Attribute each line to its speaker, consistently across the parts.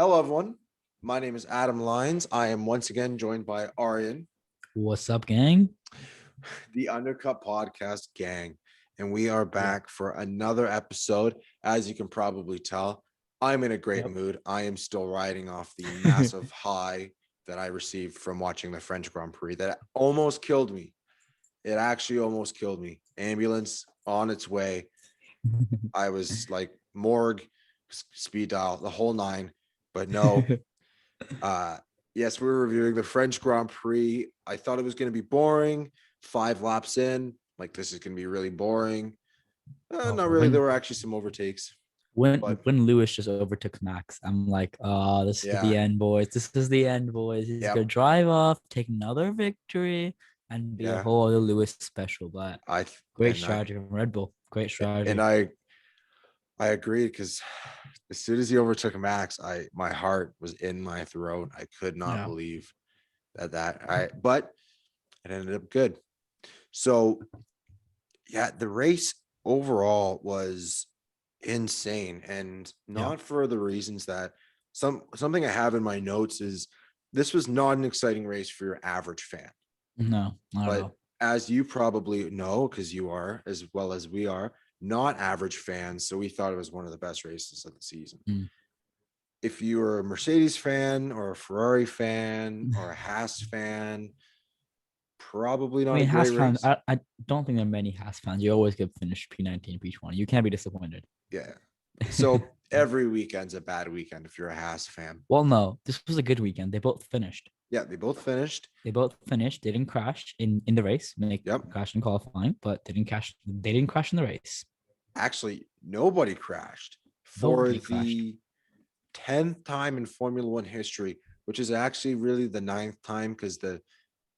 Speaker 1: Hello, everyone. My name is Adam Lyons. I am once again joined by Aryan,
Speaker 2: What's up, gang?
Speaker 1: the Undercut Podcast gang, and we are
Speaker 2: Yeah.
Speaker 1: back for another episode. As you can probably tell, I'm in a great
Speaker 2: Yep.
Speaker 1: mood. I am still riding off the massive high that I received from watching the French Grand Prix that almost killed me. It actually almost killed me. Ambulance on its way. I was like morgue, speed dial, the whole nine, but no. Uh, yes, we were reviewing the French Grand Prix. I thought it was going to be boring. 5 laps in, like this is going to be really boring.
Speaker 2: Oh,
Speaker 1: Not really. There were actually some overtakes, but
Speaker 2: when Lewis just overtook Max, I'm like, oh, this is the
Speaker 1: yeah,
Speaker 2: end, boys. This is the end, boys. He's
Speaker 1: yep,
Speaker 2: gonna drive off, take another victory, and be a
Speaker 1: yeah.
Speaker 2: whole other Lewis special. But
Speaker 1: I
Speaker 2: great
Speaker 1: and I
Speaker 2: strategy from Red Bull. Great
Speaker 1: and
Speaker 2: strategy.
Speaker 1: I agreed because as soon as he overtook Max, my heart was in my throat. I could not
Speaker 2: Yeah.
Speaker 1: believe but it ended up good. So yeah, the race overall was insane, and
Speaker 2: Yeah.
Speaker 1: not for the reasons that something I have in my notes is this was not an exciting race for your average fan.
Speaker 2: No, not at
Speaker 1: But
Speaker 2: all.
Speaker 1: as you probably know, because you are as well as we are not average fans, so we thought it was one of the best races of the season.
Speaker 2: Mm.
Speaker 1: If you were a Mercedes fan or a Ferrari fan or a Haas fan, probably
Speaker 2: I
Speaker 1: not a
Speaker 2: mean,
Speaker 1: great
Speaker 2: Haas fans.
Speaker 1: race.
Speaker 2: I don't think there are many Haas fans. You always get finished P19, P20. You can't be disappointed.
Speaker 1: Yeah. So every weekend's a bad weekend if you're a Haas fan.
Speaker 2: Well, no, this was a good weekend. They both finished.
Speaker 1: Yeah, they both finished.
Speaker 2: They both finished. They didn't crash in the race. They
Speaker 1: Yep.
Speaker 2: crashed in qualifying, but they didn't crash. They didn't crash in the race.
Speaker 1: Actually, nobody crashed for
Speaker 2: Nobody crashed.
Speaker 1: the 10th time in Formula One history, which is actually really the 9th time because the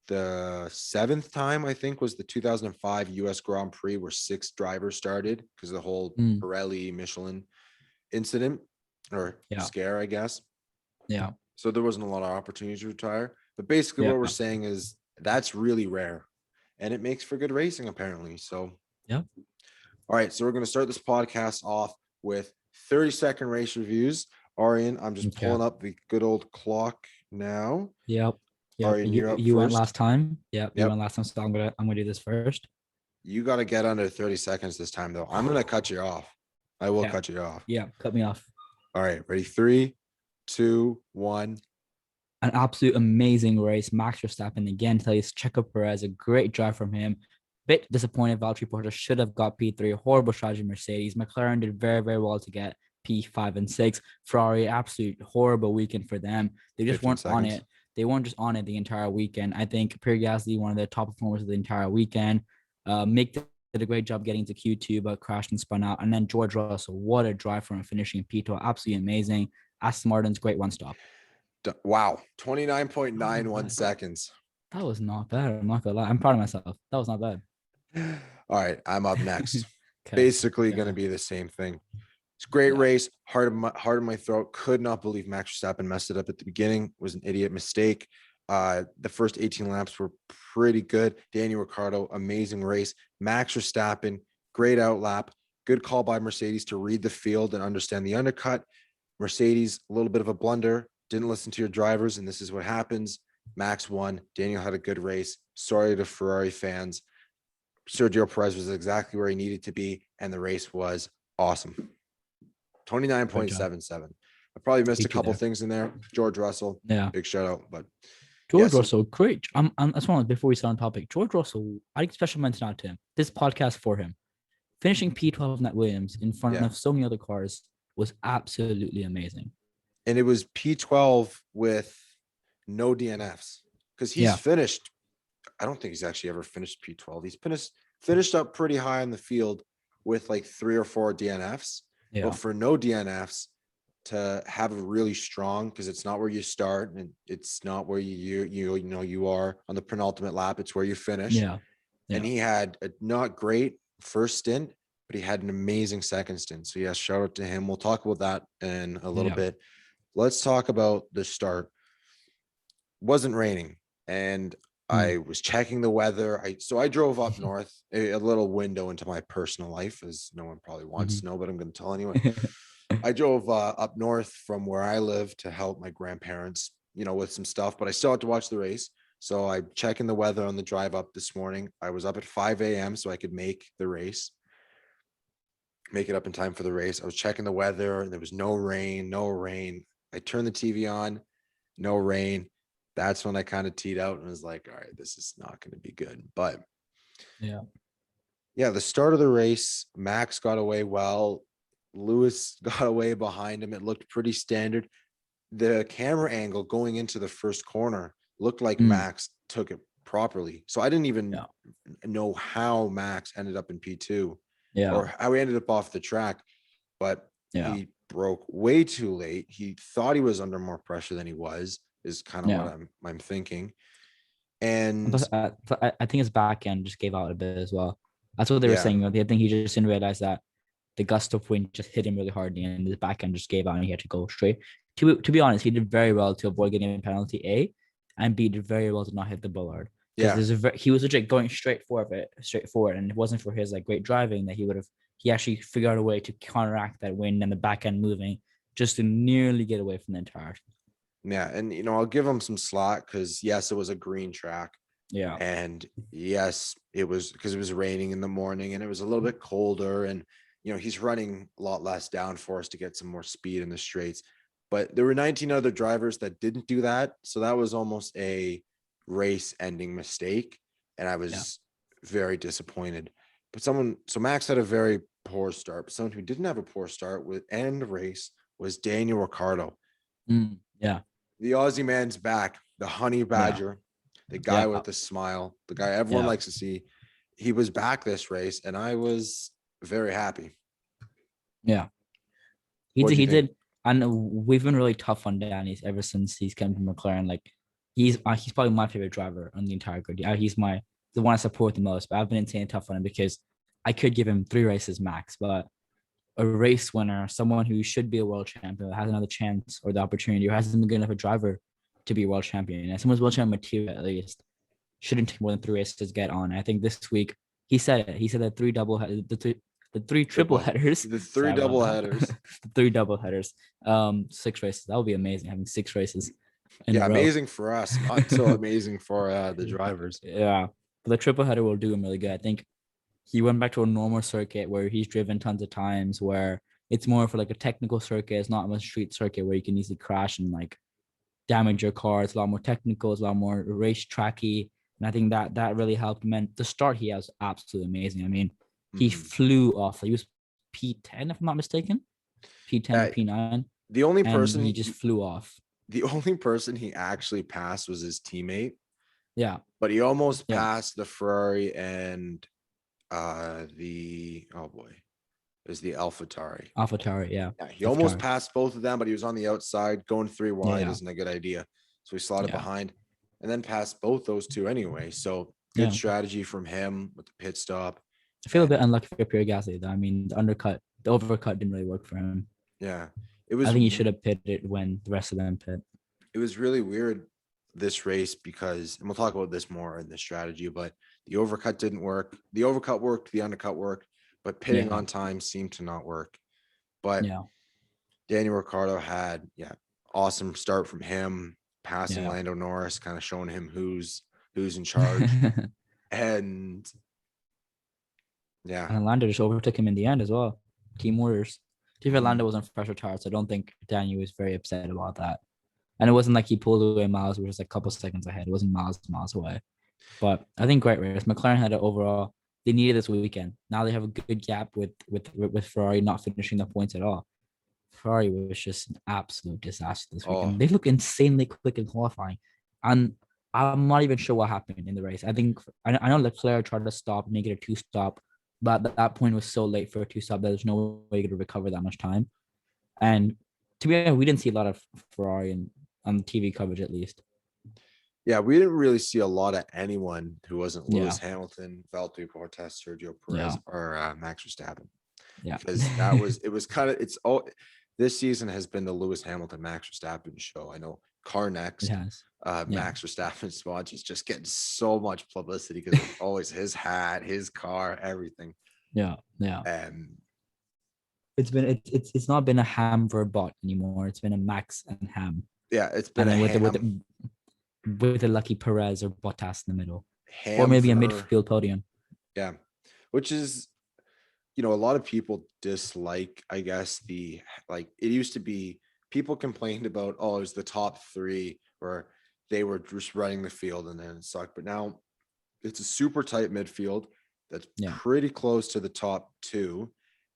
Speaker 1: 7th time I think was the 2005 US Grand Prix where 6 drivers started because of the whole
Speaker 2: Mm,
Speaker 1: Pirelli Michelin incident or
Speaker 2: yeah,
Speaker 1: scare, I guess.
Speaker 2: yeah,
Speaker 1: So there wasn't a lot of opportunities to retire. But basically,
Speaker 2: yeah,
Speaker 1: what we're saying is that's really rare, and it makes for good racing apparently. So,
Speaker 2: yeah.
Speaker 1: all right, so we're going to start this podcast off with 30-second race reviews. Aryan, I'm just
Speaker 2: Okay.
Speaker 1: pulling up the good old clock now.
Speaker 2: Yep. Yep.
Speaker 1: Aryan,
Speaker 2: You
Speaker 1: you're up
Speaker 2: you went
Speaker 1: first.
Speaker 2: last time. Yep. You
Speaker 1: Yep.
Speaker 2: went last time. So I'm gonna do this first.
Speaker 1: You got to get under 30 seconds this time, though. I'm going to cut you off. I will
Speaker 2: Yeah.
Speaker 1: cut you off.
Speaker 2: Yeah. Cut me off.
Speaker 1: All right, ready? 3, 2, 1.
Speaker 2: An absolute amazing race. Max Verstappen again. Tell you, Checo Perez, a great drive from him. Bit disappointed. Valtteri Porter should have got P3. Horrible strategy. Mercedes. McLaren did very, very well to get P5 and 6. Ferrari, absolute horrible weekend for them. They just
Speaker 1: 15
Speaker 2: weren't on
Speaker 1: seconds.
Speaker 2: it. They weren't just on it the entire weekend. I think Pierre Gasly, one of the top performers of the entire weekend. Mick did a great job getting to Q2, but crashed and spun out. And then George Russell, what a drive from him, finishing P2. Absolutely amazing. Aston Martin's great one stop.
Speaker 1: Wow,
Speaker 2: Oh
Speaker 1: 29.91
Speaker 2: my
Speaker 1: seconds.
Speaker 2: That was not bad. I'm not gonna lie. I'm proud of myself. That was not bad.
Speaker 1: All right, I'm up next.
Speaker 2: Okay.
Speaker 1: Basically going to be the same thing. It's a great
Speaker 2: Yeah.
Speaker 1: race. Heart of my throat. Could not believe Max Verstappen messed it up at the beginning. It was an idiot mistake. The first 18 laps were pretty good. Daniel Ricciardo, amazing race. Max Verstappen, great outlap. Good call by Mercedes to read the field and understand the undercut. Mercedes, a little bit of a blunder. Didn't listen to your drivers, and this is what happens. Max won. Daniel had a good race. Sorry to Ferrari fans. Sergio Perez was exactly where he needed to be, and the race was awesome.
Speaker 2: Good job.
Speaker 1: 29.77. I probably missed
Speaker 2: Me
Speaker 1: a
Speaker 2: too
Speaker 1: couple
Speaker 2: there.
Speaker 1: things in there. George Russell,
Speaker 2: Yeah.
Speaker 1: big shout out. But
Speaker 2: George
Speaker 1: yes,
Speaker 2: Russell, great. I just want before we start on topic, George Russell, I special mention out to him. This podcast for him. Finishing P12 Nat Williams in front
Speaker 1: yeah.
Speaker 2: of so many other cars was absolutely amazing.
Speaker 1: And it was P12 with no DNFs because he's
Speaker 2: Yeah.
Speaker 1: finished. I don't think he's actually ever finished P12. He's finished up pretty high on the field with like 3 or 4 DNFs.
Speaker 2: Yeah.
Speaker 1: But for no DNFs, to have a really strong, because it's not where you start and it's not where you are on the penultimate lap, it's where you finish.
Speaker 2: Yeah.
Speaker 1: And he had a not great first stint, but he had an amazing second stint. So yes, shout out to him. We'll talk about that in a little bit. Let's talk about the start. Wasn't raining, and I was checking the weather. I drove up north, a little window into my personal life, as no one probably wants to know, but I'm going to tell anyway. I drove up north from where I live to help my grandparents, with some stuff, but I still had to watch the race. So I'm checking the weather on the drive up this morning. I was up at 5 a.m. so I could make it up in time for the race. I was checking the weather and there was no rain, no rain. I turned the TV on, no rain. That's when I kind of teed out and was like, all right, this is not going to be good. But
Speaker 2: Yeah.
Speaker 1: yeah, the start of the race, Max got away well. Lewis got away behind him. It looked pretty standard. The camera angle going into the first corner looked like Max took it properly. So I didn't even know how Max ended up in P2 or how he ended up off the track, but he broke way too late. He thought he was under more pressure than he was, is kind of what I'm thinking. And
Speaker 2: I think his back end just gave out a bit as well. That's what they were saying. I think he just didn't realize that the gust of wind just hit him really hard and his back end just gave out and he had to go straight. To be honest, he did very well to avoid getting a penalty A, and B did very well to not hit the bollard. Because he was legit going straight forward, and it wasn't for his great driving that he actually figured out a way to counteract that wind and the back end moving just to nearly get away from the entire.
Speaker 1: Yeah, and I'll give him some slack because yes, it was a green track.
Speaker 2: Yeah.
Speaker 1: And yes, it was because it was raining in the morning and it was a little bit colder, and he's running a lot less downforce to get some more speed in the straights. But there were 19 other drivers that didn't do that. So that was almost a race-ending mistake. And I was very disappointed. But so Max had a very poor start. But someone who didn't have a poor start with end race was Daniel Ricciardo.
Speaker 2: Yeah.
Speaker 1: The Aussie man's back. The honey badger, the guy with the smile, the guy everyone likes to see. He was back this race, and I was very happy.
Speaker 2: Yeah. He did. And we've been really tough on Danny ever since he's come from McLaren. He's probably my favorite driver on the entire grid. He's the one I support the most. But I've been insanely tough on him because I could give him 3 races max. But a race winner, someone who should be a world champion, has another chance or the opportunity, or hasn't been good enough a driver to be a world champion, and someone's world champion material at least shouldn't take more than 3 races to get on. I think this week he said it. He said that the 3 triple headers.
Speaker 1: The 3 double headers.
Speaker 2: The 3 double headers. 6 races. That would be amazing, having 6 races.
Speaker 1: Amazing for us. Not so amazing for the drivers.
Speaker 2: Yeah. But the triple header will do him really good. I think he went back to a normal circuit where he's driven tons of times, where it's more for a technical circuit. It's not a street circuit where you can easily crash and damage your car. It's a lot more technical. It's a lot more race tracky. And I think that really helped him. And the start he has absolutely amazing. I mean, he flew off. He was P10, if I'm not mistaken. P10 or P9.
Speaker 1: The only person
Speaker 2: he just flew off.
Speaker 1: The only person he actually passed was his teammate.
Speaker 2: Yeah.
Speaker 1: But he almost passed the Ferrari and the AlphaTauri.
Speaker 2: Yeah.
Speaker 1: He almost passed both of them, but he was on the outside. Going 3 wide isn't a good idea. So he slotted behind and then passed both those 2 anyway. So good strategy from him with the pit stop.
Speaker 2: I feel a bit unlucky for Pierre Gasly, though. I mean, the overcut didn't really work for him.
Speaker 1: Yeah.
Speaker 2: I think he should have pitted when the rest of them pit.
Speaker 1: It was really weird this race because, and we'll talk about this more in the strategy, but the overcut didn't work. The overcut worked, the undercut worked, but pitting on time seemed to not work. But Daniel Ricciardo had, awesome start from him, passing Lando Norris, kind of showing him who's in charge. And
Speaker 2: Lando just overtook him in the end as well. Team orders. Lando was on fresher tires, so I don't think Daniel was very upset about that. And it wasn't like he pulled away miles, which was a couple seconds ahead. It wasn't miles away. But I think great race. McLaren had it overall. They needed this weekend. Now they have a good gap with Ferrari not finishing the points at all. Ferrari was just an absolute disaster this weekend. They look insanely quick in qualifying. And I'm not even sure what happened in the race. I know Leclerc tried to stop, make it a 2-stop, but at that point was so late for a 2-stop that there's no way to recover that much time. And to be honest, we didn't see a lot of Ferrari on the TV coverage, at least.
Speaker 1: Yeah, we didn't really see a lot of anyone who wasn't Lewis Hamilton, Valtteri Bottas, Sergio Perez, or Max Verstappen. Yeah, because this season has been the Lewis Hamilton, Max Verstappen show. I know CarNext, Max Verstappen spot is just getting so much publicity because it's always his hat, his car, everything.
Speaker 2: Yeah.
Speaker 1: And
Speaker 2: it's not been a ham for a bot anymore. It's been a Max and Ham,
Speaker 1: Yeah, it's been
Speaker 2: and
Speaker 1: a
Speaker 2: then
Speaker 1: ham
Speaker 2: with a lucky Perez or Bottas in the middle, or
Speaker 1: ham
Speaker 2: maybe a
Speaker 1: for
Speaker 2: midfield podium.
Speaker 1: yeah, which is a lot of people dislike, I guess, like it used to be people complained about, oh, it was the top three where they were just running the field and then it sucked. But now it's a super tight midfield that's
Speaker 2: Yeah,
Speaker 1: pretty close to the top two.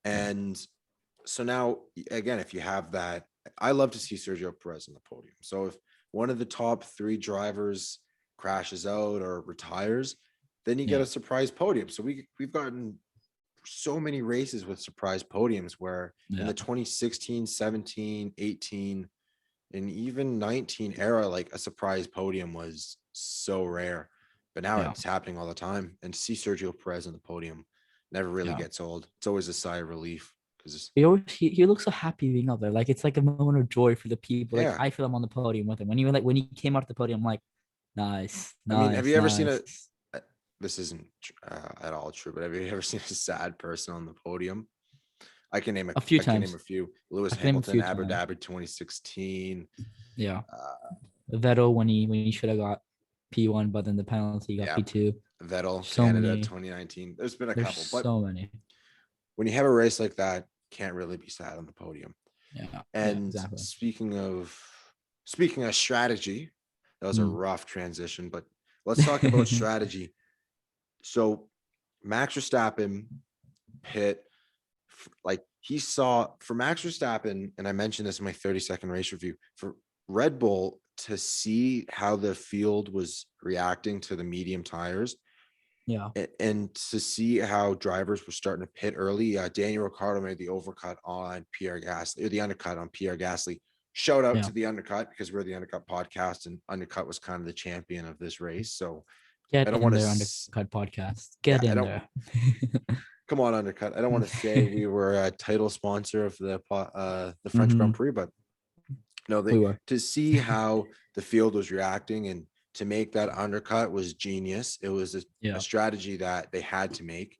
Speaker 1: And so now, again, if you have that, I love to see Sergio Perez on the podium. So if one of the top three drivers crashes out or retires, then you get
Speaker 2: yeah,
Speaker 1: a surprise podium. So we've gotten so many races with surprise podiums where in
Speaker 2: yeah,
Speaker 1: the 2016, 17, 18, and even 19 era, like a surprise podium was so rare. But now
Speaker 2: yeah,
Speaker 1: it's happening all the time. And to see Sergio Perez on the podium never really
Speaker 2: yeah.
Speaker 1: gets old. It's always a sigh of relief because,
Speaker 2: He looks so happy being up there. Like it's like a moment of joy for the people. Like
Speaker 1: yeah.
Speaker 2: I feel I'm on the podium with him. When he came out the podium, I'm like, nice,
Speaker 1: I mean, have
Speaker 2: nice,
Speaker 1: you ever seen a,
Speaker 2: nice.
Speaker 1: this isn't at all true, but have you ever seen a sad person on the podium? I can name
Speaker 2: A few
Speaker 1: I can name
Speaker 2: times.
Speaker 1: a few. Lewis
Speaker 2: I can name a
Speaker 1: Hamilton,
Speaker 2: few
Speaker 1: Abu
Speaker 2: times.
Speaker 1: Dhabi 2016.
Speaker 2: Yeah.
Speaker 1: Uh,
Speaker 2: Vettel when he should have got P1, but then the penalty got
Speaker 1: yeah,
Speaker 2: P2.
Speaker 1: Vettel,
Speaker 2: So
Speaker 1: Canada
Speaker 2: many.
Speaker 1: 2019. There's been a
Speaker 2: There's
Speaker 1: couple, but
Speaker 2: so many.
Speaker 1: when you have a race like that, can't really be sad on the podium.
Speaker 2: Yeah. Yeah.
Speaker 1: And
Speaker 2: Exactly.
Speaker 1: speaking of strategy, that was a
Speaker 2: Mm.
Speaker 1: rough transition, but let's talk about strategy. So Max Verstappen pit, like he saw for Max Verstappen, and I mentioned this in my 30-second race review, for Red Bull to see how the field was reacting to the medium tires
Speaker 2: Yeah.
Speaker 1: and to see how drivers were starting to pit early. Daniel Ricciardo made the overcut on Pierre Gasly, or the undercut on Pierre Gasly. Shout out
Speaker 2: Yeah.
Speaker 1: to the Undercut because we're the Undercut podcast, and Undercut was kind of the champion of this race. So I
Speaker 2: Get
Speaker 1: don't
Speaker 2: in
Speaker 1: want
Speaker 2: there,
Speaker 1: to,
Speaker 2: Undercut Podcast.
Speaker 1: yeah,
Speaker 2: Get
Speaker 1: I
Speaker 2: in
Speaker 1: don't.
Speaker 2: there.
Speaker 1: Come on, Undercut. I don't want to say we were a title sponsor of the French Grand Prix, but no,
Speaker 2: We were.
Speaker 1: to see how the field was reacting and to make that undercut was genius. It was a
Speaker 2: Yeah.
Speaker 1: strategy that they had to make.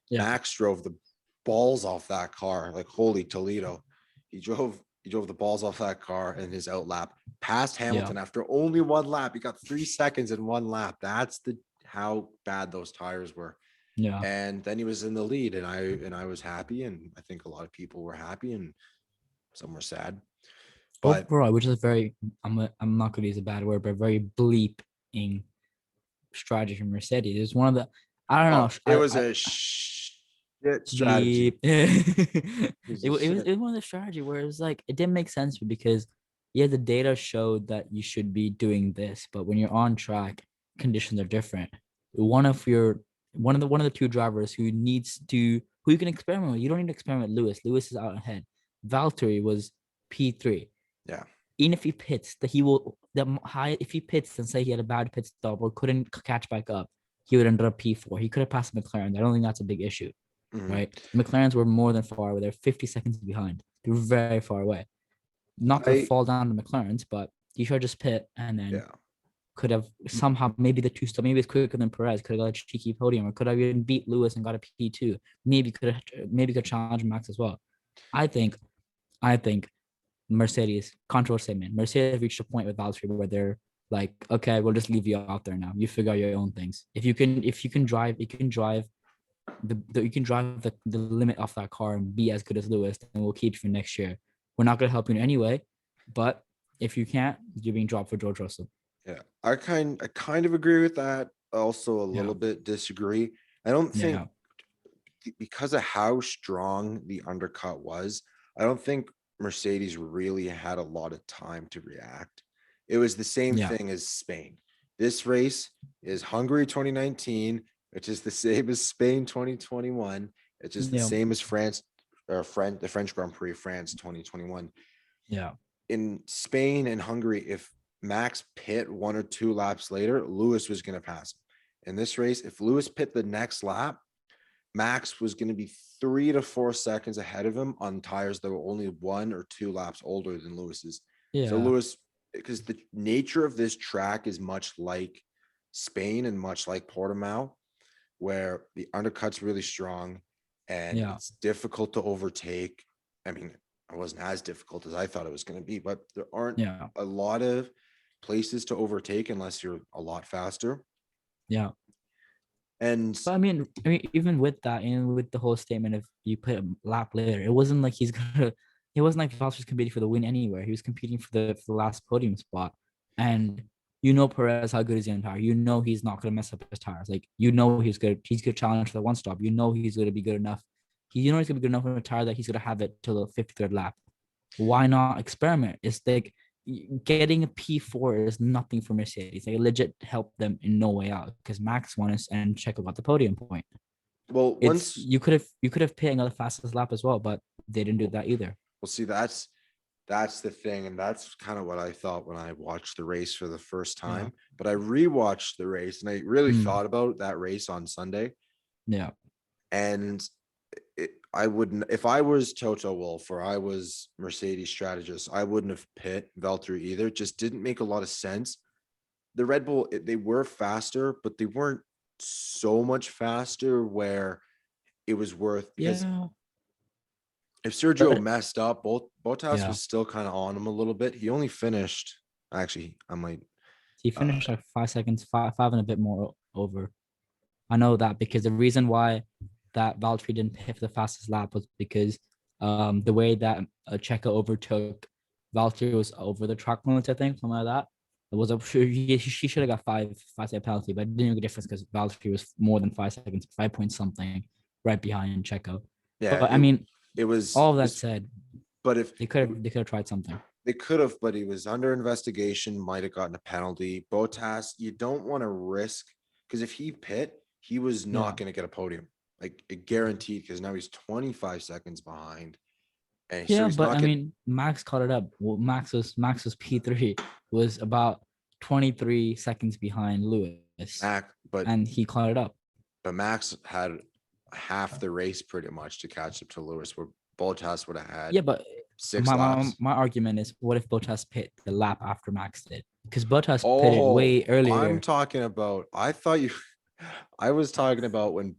Speaker 2: Yeah.
Speaker 1: Max drove the balls off that car, like holy Toledo. He drove the balls off that car in his outlap, past
Speaker 2: Yeah.
Speaker 1: Hamilton after only one lap. He got 3 seconds in one lap. That's how bad those tires were.
Speaker 2: Yeah.
Speaker 1: And then he was in the lead, and I was happy, and I think a lot of people were happy, and some were sad. But
Speaker 2: Overall, which is very, I'm not going to use a bad word, but very bleeping strategy from Mercedes. It's one of the, I don't know.
Speaker 1: it was a shit strategy.
Speaker 2: Bleep.
Speaker 1: It was
Speaker 2: it,
Speaker 1: a
Speaker 2: wa- it was
Speaker 1: shit.
Speaker 2: it was one of the strategy where it's like it didn't make sense because yeah, the data showed that you should be doing this, but when you're on track, conditions are different. One of your one of the two drivers who you can experiment with. You don't need to experiment with Lewis. Lewis is out ahead. Valtteri was P3.
Speaker 1: Yeah.
Speaker 2: Even if he pits, that he will the high if he pits and say he had a bad pit stop or couldn't catch back up, he would end up P4. He could have passed McLaren. I don't think that's a big issue,
Speaker 1: Mhm.
Speaker 2: right? McLarens were more than far away. They're 50 seconds behind. They were very far away. Not to
Speaker 1: I
Speaker 2: fall down to McLarens, but he should just pit and then
Speaker 1: Yeah.
Speaker 2: could have somehow maybe the two stop, maybe it's quicker than Perez, could have got a cheeky podium, or could have even beat Lewis and got a P2. Maybe could challenge Max as well. I think Mercedes, controversial statement. Mercedes reached a point with Valtteri where they're like, okay, we'll just leave you out there now. You figure out your own things. If you can drive, the limit off that car and be as good as Lewis, then we'll keep you for next year. We're not gonna help you in any way, but if you can't, you're being dropped for George Russell.
Speaker 1: Yeah. I kind of agree with that. Also a
Speaker 2: Yeah,
Speaker 1: little bit disagree. I don't think
Speaker 2: yeah,
Speaker 1: because of how strong the undercut was, I don't think Mercedes really had a lot of time to react. It was the same
Speaker 2: yeah,
Speaker 1: thing as Spain. This race is Hungary 2019, which is the same as Spain 2021. It's just the
Speaker 2: yeah,
Speaker 1: same as the French Grand Prix of France 2021.
Speaker 2: yeah,
Speaker 1: In Spain and Hungary, if Max pit 1 or 2 laps later, Lewis was going to pass him. In this race, if Lewis pit the next lap, Max was going to be 3 to 4 seconds ahead of him on tires that were only 1 or 2 laps older than Lewis's. So
Speaker 2: yeah,
Speaker 1: Lewis, because the nature of this track is much like Spain and much like Portimao, where the undercut's really strong and
Speaker 2: yeah,
Speaker 1: it's difficult to overtake. I mean, it wasn't as difficult as I thought it was going to be, but there aren't
Speaker 2: Yeah.
Speaker 1: a lot of places to overtake unless you're a lot faster.
Speaker 2: Yeah.
Speaker 1: And
Speaker 2: But I mean, even with that, and with the whole statement of you put a lap later, it wasn't like he's gonna. It wasn't like Valtteri's competing for the win anywhere. He was competing for the last podium spot, and Perez how good is in tire. He's not gonna mess up his tires. Like he's good. He's gonna challenge for the one stop. He's gonna be good enough. He's gonna be good enough on a tire that he's gonna have it till the 53rd lap. Why not experiment? It's like getting a P4 is nothing for Mercedes. They legit helped them in no way out because Max won us and Checo got the podium point.
Speaker 1: well,
Speaker 2: It's
Speaker 1: once
Speaker 2: you could have picked another fastest lap as well, but they didn't do that either.
Speaker 1: we'll see, that's the thing, and that's kind of what I thought when I watched the race for the first time.
Speaker 2: Yeah.
Speaker 1: But I rewatched the race, and I really
Speaker 2: Mm.
Speaker 1: thought about that race on Sunday.
Speaker 2: Yeah.
Speaker 1: And I wouldn't, if I was Toto Wolff or I was Mercedes strategist, I wouldn't have pit Valtteri either. It just didn't make a lot of sense. The Red Bull, they were faster, but they weren't so much faster where it was worth, because
Speaker 2: Yeah.
Speaker 1: if Sergio
Speaker 2: But
Speaker 1: messed up, Bottas
Speaker 2: yeah,
Speaker 1: was still kind of on him a little bit. He only finished, actually, I might,
Speaker 2: he finished like 5 seconds, five and a bit more over. I know that because the reason why that Valtteri didn't pit for the fastest lap was because the way that Checo overtook Valtteri was over the track limits, I think, something like that. It was she should have got 5 second penalty, but it didn't make a difference because Valtteri was more than 5 seconds, 5 point something, right behind Checo.
Speaker 1: yeah,
Speaker 2: But I mean,
Speaker 1: it was,
Speaker 2: all of that said,
Speaker 1: but if
Speaker 2: they could have tried something.
Speaker 1: they could have, but he was under investigation, might have gotten a penalty. Bottas, you don't want to risk, because if he pit, he was not
Speaker 2: Yeah.
Speaker 1: going to get a podium, like guaranteed, because now he's 25 seconds behind. And so
Speaker 2: Yeah,
Speaker 1: he's
Speaker 2: but
Speaker 1: not
Speaker 2: I
Speaker 1: getting
Speaker 2: mean, Max caught it up. Well, Max's P3 was about 23 seconds behind Lewis,
Speaker 1: Max,
Speaker 2: and he caught it up.
Speaker 1: but Max had half the race pretty much to catch up to Lewis, where Bottas would have had
Speaker 2: Yeah, but
Speaker 1: 6
Speaker 2: my
Speaker 1: laps.
Speaker 2: argument is, what if Bottas pit the lap after Max did? Because Bottas pitted
Speaker 1: Oh,
Speaker 2: way earlier.
Speaker 1: I'm talking about, I thought you, I was talking about when if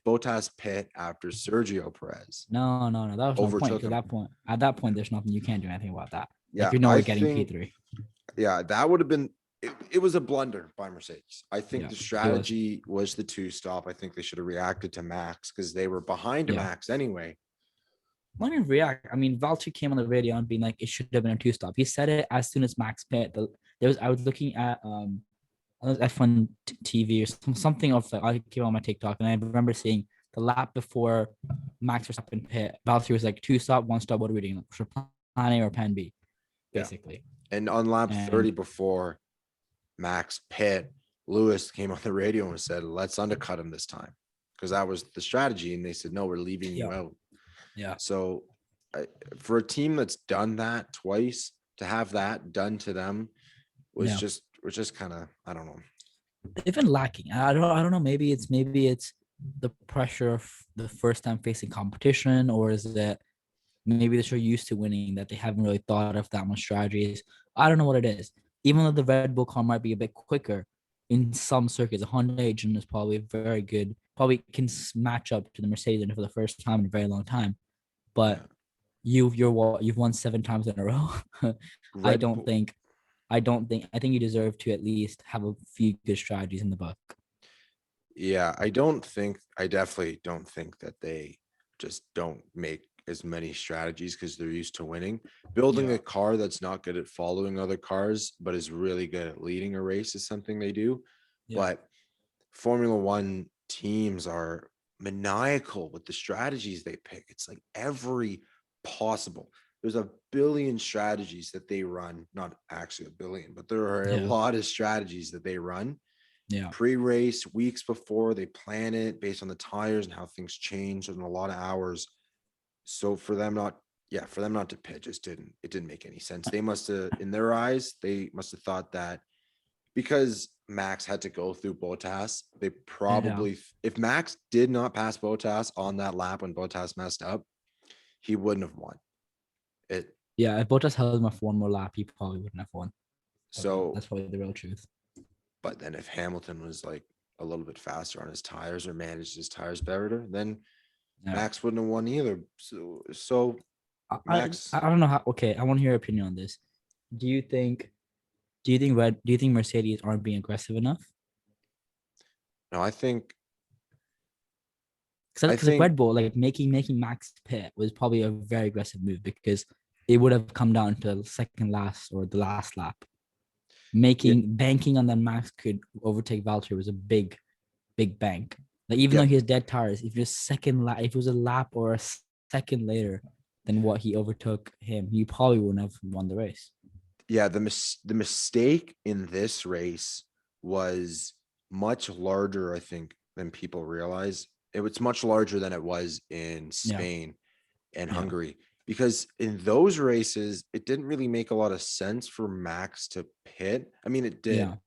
Speaker 1: Bottas pit after Sergio Perez
Speaker 2: No, that was no point.
Speaker 1: overtook
Speaker 2: Because
Speaker 1: him.
Speaker 2: at that point, there's nothing you can't do anything about that.
Speaker 1: Yeah,
Speaker 2: Like you're
Speaker 1: I
Speaker 2: nowhere getting
Speaker 1: think,
Speaker 2: P3.
Speaker 1: yeah, that would have been, it was a blunder by Mercedes. I think
Speaker 2: Yeah,
Speaker 1: the
Speaker 2: it was.
Speaker 1: strategy was the 2-stop. I think they should have reacted to Max because they were behind
Speaker 2: Yeah.
Speaker 1: Max anyway.
Speaker 2: Why didn't react? I mean, Valtteri came on the radio and being like, it should have been a 2-stop. He said it as soon as Max pit. I was looking at F1 TV or something of like I came on my TikTok and I remember seeing the lap before Max Verstappen pit. Valtteri was like 2-stop, 1-stop. What are we doing? For plan A or plan B, basically.
Speaker 1: Yeah. And on lap 30 before Max pit, Lewis came on the radio and said, let's undercut him this time, because that was the strategy. And they said, no, we're leaving you out.
Speaker 2: Yeah.
Speaker 1: So for a team that's done that twice, to have that done to them was just kind of, I don't know.
Speaker 2: They've been lacking. I don't know. Maybe it's the pressure of the first time facing competition, or is it maybe they're so used to winning that they haven't really thought of that much strategies. I don't know what it is. Even though the Red Bull car might be a bit quicker in some circuits, a Honda agent is probably very good. Probably can match up to the Mercedes for the first time in a very long time. But you've won 7 times in a row. I think you deserve to at least have a few good strategies in the book.
Speaker 1: Yeah, I definitely don't think that they just don't make as many strategies because they're used to winning. Building a car that's not good at following other cars, but is really good at leading a race is something they do. Yeah. But Formula One teams are maniacal with the strategies they pick. It's like every possible. There's a billion strategies that they run, not actually a billion, but there are a lot of strategies that they run.
Speaker 2: Yeah.
Speaker 1: Pre-race, weeks before, they plan it based on the tires and how things change in a lot of hours. So for them not to pit didn't make any sense. They must have, in their eyes, they must have thought that because Max had to go through Bottas, they probably, if Max did not pass Bottas on that lap when Bottas messed up, he wouldn't have won it.
Speaker 2: Yeah, if Bottas held him for one more lap, he probably wouldn't have won.
Speaker 1: So
Speaker 2: that's probably the real truth.
Speaker 1: But then if Hamilton was like a little bit faster on his tires or managed his tires better, then Max wouldn't have won either. So Max.
Speaker 2: I don't know how. Okay, I want to hear your opinion on this. Do you think do you think Mercedes aren't being aggressive enough?
Speaker 1: No, I think
Speaker 2: Because Red Bull like making Max pit was probably a very aggressive move because it would have come down to second last or the last lap.
Speaker 1: yeah,
Speaker 2: Banking on that Max could overtake Valtteri was a big bank. Like even
Speaker 1: yeah,
Speaker 2: though he has dead tires, if it was a lap or a second later than what he overtook him, he probably wouldn't have won the race.
Speaker 1: yeah. The mistake in this race was much larger, I think, than people realize. It was much larger than it was in
Speaker 2: Yeah,
Speaker 1: Spain and
Speaker 2: yeah,
Speaker 1: Hungary, because in those races it didn't really make a lot of sense for Max to pit. I mean, it
Speaker 2: yeah,
Speaker 1: did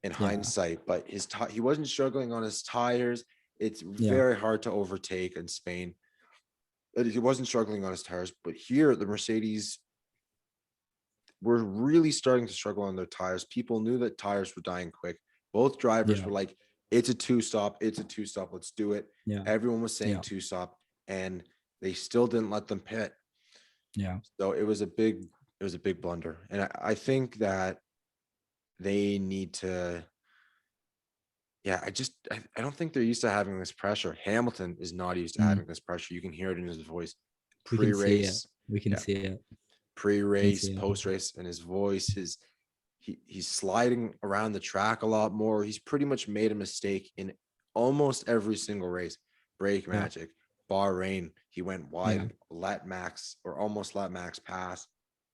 Speaker 1: in
Speaker 2: yeah,
Speaker 1: hindsight, but he wasn't struggling on his tires. It's
Speaker 2: yeah,
Speaker 1: very hard to overtake in Spain. He wasn't struggling on his tires, but here the Mercedes were really starting to struggle on their tires. People knew that tires were dying quick. Both drivers
Speaker 2: yeah,
Speaker 1: were like, it's a two stop, it's a two stop, let's do it.
Speaker 2: yeah,
Speaker 1: Everyone was saying
Speaker 2: yeah,
Speaker 1: two stop, and they still didn't let them pit.
Speaker 2: yeah.
Speaker 1: So it was a big blunder. And I think that they need to, yeah, I don't think they're used to having this pressure. Hamilton is not used to
Speaker 2: Mm,
Speaker 1: having this pressure. You can hear it in his voice.
Speaker 2: we can see it.
Speaker 1: Pre-race,
Speaker 2: We can
Speaker 1: yeah,
Speaker 2: see it. We can
Speaker 1: pre-race,
Speaker 2: see it.
Speaker 1: post-race, and his voice, he's sliding around the track a lot more. He's pretty much made a mistake in almost every single race. Brake
Speaker 2: Yeah,
Speaker 1: magic, Bahrain, he went wide
Speaker 2: yeah.
Speaker 1: and let Max or almost let Max pass.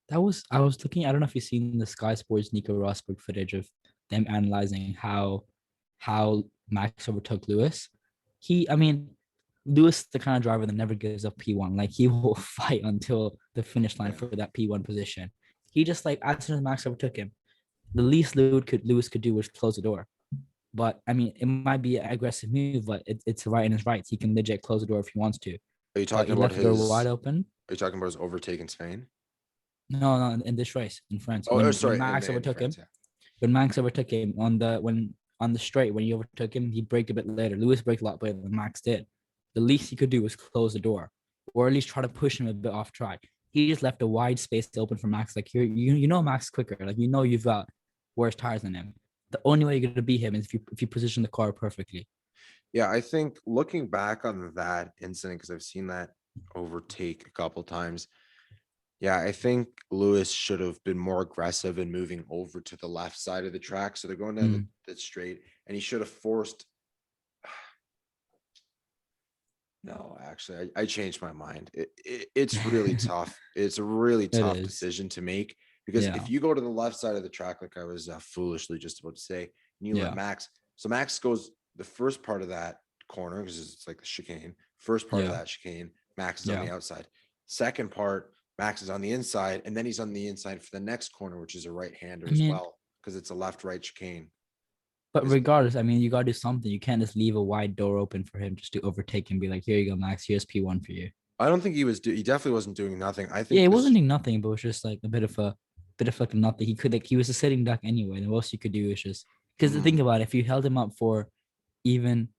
Speaker 2: That was I was looking. I don't know if you've seen the Sky Sports Nico Rosberg footage of them analyzing how Max overtook Lewis. I mean, Lewis the kind of driver that never gives up P1. Like he will fight until the finish line
Speaker 1: Yeah.
Speaker 2: for that P1 position. He just like as soon as Max overtook him, the least Lewis could do was close the door. But I mean, it might be an aggressive move, but it's right in his rights. He can legit close the door if he wants to.
Speaker 1: Are you
Speaker 2: But
Speaker 1: talking
Speaker 2: he
Speaker 1: about
Speaker 2: left the door wide
Speaker 1: his?
Speaker 2: open.
Speaker 1: Are you talking about his overtake in Spain?
Speaker 2: No, no, in this race in France,
Speaker 1: Oh,
Speaker 2: when
Speaker 1: sorry,
Speaker 2: Max
Speaker 1: in
Speaker 2: overtook
Speaker 1: France,
Speaker 2: him,
Speaker 1: yeah.
Speaker 2: when Max overtook him on the straight when he overtook him, he braked a bit later. Lewis braked a lot better than Max did. The least he could do was close the door, or at least try to push him a bit off track. He just left a wide space open for Max. Like you know Max quicker. Like you know you've got worse tires than him. The only way you're gonna beat him is if you position the car perfectly.
Speaker 1: Yeah, I think looking back on that incident, because I've seen that overtake a couple times. Yeah, I think Lewis should have been more aggressive in moving over to the left side of the track. So they're going down
Speaker 2: Mm,
Speaker 1: the straight, and he should have forced. No, actually, I changed my mind. It's really tough. It's a really
Speaker 2: it
Speaker 1: tough
Speaker 2: is.
Speaker 1: decision to make, because
Speaker 2: Yeah.
Speaker 1: if you go to the left side of the track, like I was foolishly just about to say, and you let
Speaker 2: Yeah.
Speaker 1: Max, so Max goes the first part of that corner because it's like the chicane. First part of
Speaker 2: Yeah.
Speaker 1: that chicane, Max is on
Speaker 2: Yeah.
Speaker 1: the outside. Second part, Max is on the inside, and then he's on the inside for the next corner, which is a right-hander
Speaker 2: I
Speaker 1: as
Speaker 2: mean,
Speaker 1: well, because it's a left-right chicane.
Speaker 2: but
Speaker 1: Is
Speaker 2: regardless, I mean, you gotta do something. You can't just leave a wide door open for him just to overtake and be like, "Here you go, Max. Here's P1 for you."
Speaker 1: I don't think he definitely wasn't doing nothing. I
Speaker 2: Yeah,
Speaker 1: think
Speaker 2: it wasn't
Speaker 1: this.
Speaker 2: doing nothing, but it was just like a bit of like nothing. He was a sitting duck anyway. The most you could do is just because
Speaker 1: Mm,
Speaker 2: think about it, if you held him up for even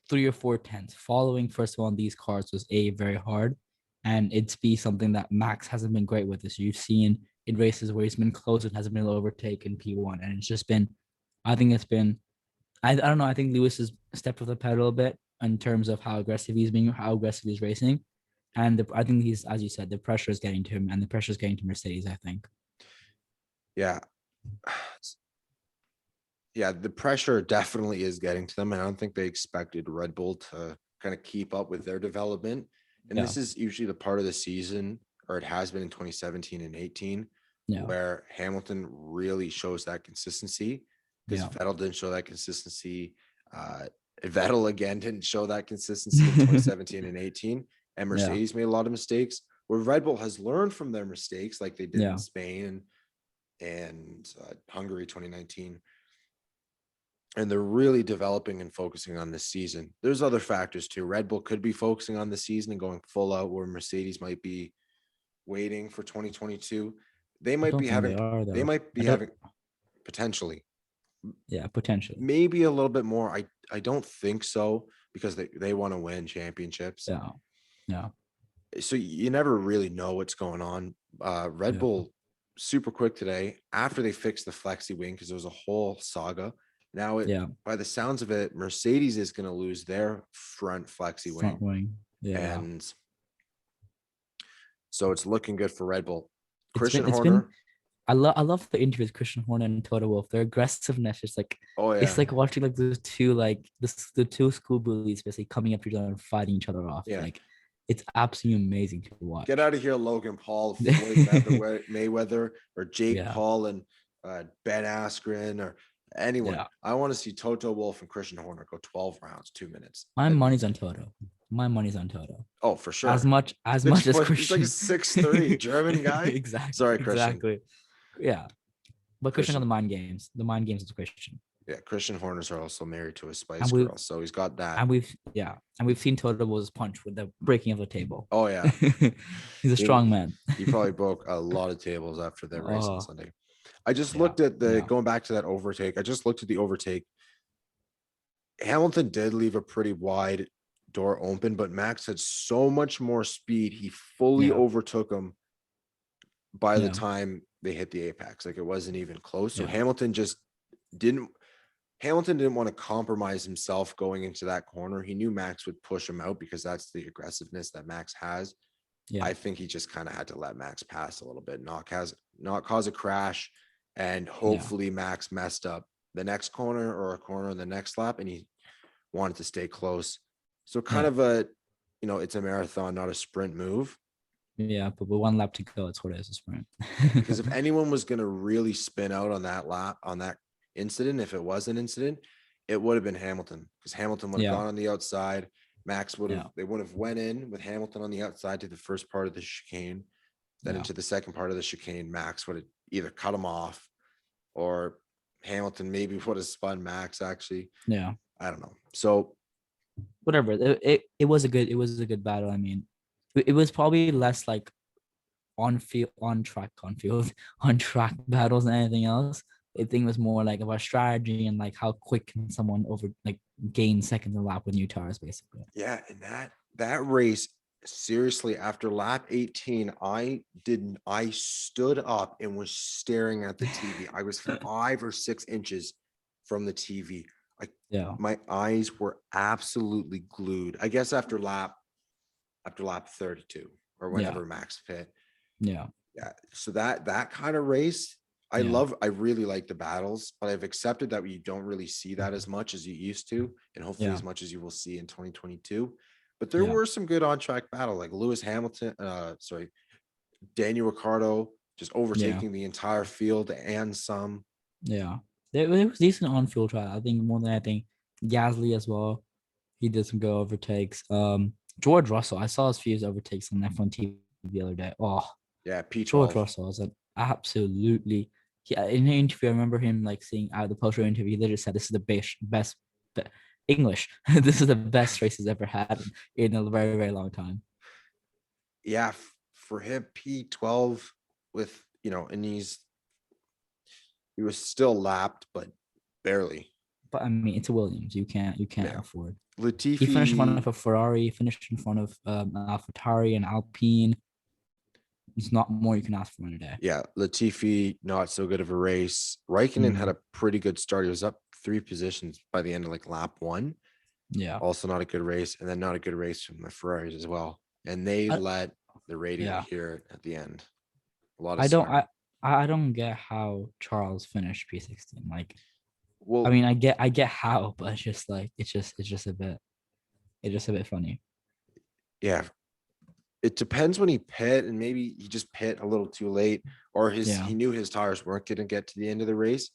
Speaker 2: 3 or 4 tenths, following first of all on these cars was a very hard, and it's be something that Max hasn't been great with this. You've seen in races where he's been close and hasn't been overtaken P1, and it's just been, I think it's been, I don't know. I think Lewis has stepped off the pedal a bit in terms of how aggressive he's being, how aggressive he's racing. And I think he's, as you said, the pressure is getting to him and the pressure is getting to Mercedes, I think.
Speaker 1: yeah. Yeah, the pressure definitely is getting to them. And I don't think they expected Red Bull to kind of keep up with their development. And
Speaker 2: Yeah.
Speaker 1: this is usually the part of the season, or it has been in 2017 and 18,
Speaker 2: Yeah.
Speaker 1: where Hamilton really shows that consistency, because
Speaker 2: Yeah.
Speaker 1: Vettel didn't show that consistency. Uh, Vettel again didn't show that consistency in 2017 and 18. And
Speaker 2: Yeah.
Speaker 1: Mercedes made a lot of mistakes, where Red Bull has learned from their mistakes, like they did in
Speaker 2: Yeah.
Speaker 1: Spain and Hungary 2019, and they're really developing and focusing on this season. There's other factors too. Red Bull could be focusing on the season and going full out, where Mercedes might be waiting for 2022. They
Speaker 2: I
Speaker 1: might
Speaker 2: don't
Speaker 1: be
Speaker 2: think they
Speaker 1: having
Speaker 2: are
Speaker 1: they
Speaker 2: though.
Speaker 1: might
Speaker 2: I
Speaker 1: be
Speaker 2: don't,
Speaker 1: having potentially,
Speaker 2: yeah, potentially.
Speaker 1: maybe a little bit more. I don't think so, because they want to win championships.
Speaker 2: Yeah. Yeah.
Speaker 1: So you never really know what's going on. Red
Speaker 2: Yeah.
Speaker 1: Bull super quick today after they fixed the flexi wing because there was a whole saga. Now
Speaker 2: Yeah.
Speaker 1: by the sounds of it, Mercedes is going to lose their front flexi
Speaker 2: Front
Speaker 1: wing,
Speaker 2: wing. Yeah.
Speaker 1: and so it's looking good for Red Bull.
Speaker 2: It's
Speaker 1: Christian
Speaker 2: been
Speaker 1: Horner.
Speaker 2: I love the interview with Christian Horner and Toto Wolff. Their aggressiveness is like
Speaker 1: Oh
Speaker 2: it's
Speaker 1: yeah,
Speaker 2: like watching like the two school bullies basically coming up to each other and fighting each other off.
Speaker 1: yeah.
Speaker 2: Like it's absolutely amazing to watch.
Speaker 1: Get out of here, Logan Paul, Floyd Mayweather, or Jake
Speaker 2: Yeah.
Speaker 1: Paul and Ben Askren, or anyone.
Speaker 2: Yeah.
Speaker 1: I want to see Toto Wolff and Christian Horner go 12 rounds, 2 minutes.
Speaker 2: My money's on Toto. My money's on Toto.
Speaker 1: Oh, for sure.
Speaker 2: As much as
Speaker 1: 6'4",
Speaker 2: Christian.
Speaker 1: he's like 6'3", German guy.
Speaker 2: Exactly.
Speaker 1: Sorry, Christian.
Speaker 2: Exactly. Yeah. But Christian got the mind games. The mind games is Christian.
Speaker 1: Yeah, Christian Horner's are also married to a Spice
Speaker 2: And we
Speaker 1: Girl, so he's got that.
Speaker 2: and we've seen Toto Wolff's punch with the breaking of the table.
Speaker 1: Oh yeah,
Speaker 2: He's a strong man.
Speaker 1: He probably broke a lot of tables after that race on Sunday. I just
Speaker 2: Yeah,
Speaker 1: looked at
Speaker 2: yeah.
Speaker 1: going back to that overtake. I just looked at the overtake. Hamilton did leave a pretty wide door open, but Max had so much more speed. He fully
Speaker 2: Yeah.
Speaker 1: overtook him by the
Speaker 2: Yeah.
Speaker 1: time they hit the apex. Like it wasn't even close. So
Speaker 2: Yeah.
Speaker 1: Hamilton didn't want to compromise himself going into that corner. He knew Max would push him out because that's the aggressiveness that Max has.
Speaker 2: Yeah.
Speaker 1: I think he just kind of had to let Max pass a little bit, not cause a crash, and hopefully Max messed up the next corner or a corner in the next lap, and he wanted to stay close. So kind of it's a marathon, not a sprint move.
Speaker 2: Yeah, but with one lap to go, it's what it is, a sprint.
Speaker 1: Because if anyone was going to really spin out on that lap, on that incident, if it was an incident, it would have been Hamilton, because Hamilton would have gone on the outside. Max would have, they would have went in with Hamilton on the outside to the first part of the chicane. Then into the second part of the chicane, Max would have either cut him off, or Hamilton maybe would have spun Max actually.
Speaker 2: Yeah.
Speaker 1: I don't know. So
Speaker 2: whatever. It was a good battle. I mean, it was probably less like on track battles than anything else. I think it was more like about strategy and like how quick can someone gain seconds a lap with new tires, basically.
Speaker 1: Yeah, and that race, seriously, after lap 18, I stood up and was staring at the TV. I was 5 or 6 inches from the TV. My eyes were absolutely glued. I guess after lap 32 or whenever Max pit.
Speaker 2: Yeah.
Speaker 1: So that kind of race, I really like the battles, but I've accepted that you don't really see that as much as you used to, and hopefully as much as you will see in 2022. But there were some good on-track battle, like Daniel Ricciardo just overtaking the entire field and some.
Speaker 2: Yeah. There was decent on-field trial. I think more than anything, Gasly as well. He did some good overtakes. George Russell, I saw his few overtakes on F1 TV the other day. Oh,
Speaker 1: yeah, P12.
Speaker 2: George Russell is an absolutely. Yeah, in an interview, I remember him like seeing out the post-race interview. He literally said, "This is the best English. This is the best race he's ever had in a very, very long time."
Speaker 1: Yeah, for him, P12 with and he was still lapped, but barely.
Speaker 2: But I mean, it's a Williams. You can't afford.
Speaker 1: Latifi,
Speaker 2: he finished in front of a Ferrari. Finished in front of AlphaTauri and Alpine. It's not more you can ask for in a day.
Speaker 1: Yeah, Latifi, not so good of a race. Raikkonen had a pretty good start. He was up 3 positions by the end of like lap 1.
Speaker 2: Yeah.
Speaker 1: Also not a good race, and then not a good race from the Ferraris as well. And they let the radio hear it at the end. A lot of
Speaker 2: I don't get how Charles finished P16. Like,
Speaker 1: well,
Speaker 2: I mean, I get how, but it's just a bit funny.
Speaker 1: Yeah. It depends when he pit, and maybe he just pit a little too late, or he knew his tires weren't going to get to the end of the race.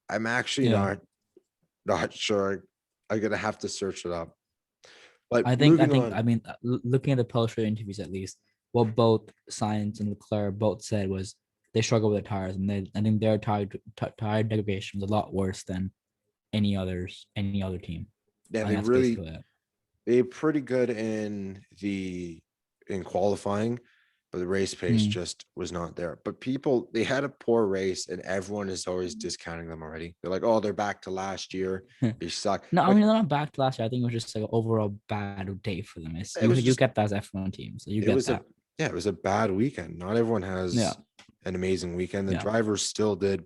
Speaker 1: I'm actually not sure. I'm going to have to search it up. But
Speaker 2: I mean, looking at the post-race interviews, at least, what both Sainz and Leclerc both said was they struggle with their tires, and I think their tire degradation was a lot worse than any other team.
Speaker 1: Yeah, they're pretty good in qualifying, but the race pace just was not there. But people, they had a poor race, and everyone is always discounting them already. They're like, oh, they're back to last year. They suck.
Speaker 2: No, I
Speaker 1: But
Speaker 2: mean they're not back to last year. I think it was just like an overall bad day for them. It's,
Speaker 1: it was
Speaker 2: you
Speaker 1: just,
Speaker 2: get that as F1 team, so you
Speaker 1: it
Speaker 2: get
Speaker 1: was
Speaker 2: that.
Speaker 1: it was a bad weekend. Not everyone
Speaker 2: Yeah,
Speaker 1: has an amazing weekend. The
Speaker 2: yeah,
Speaker 1: drivers still did,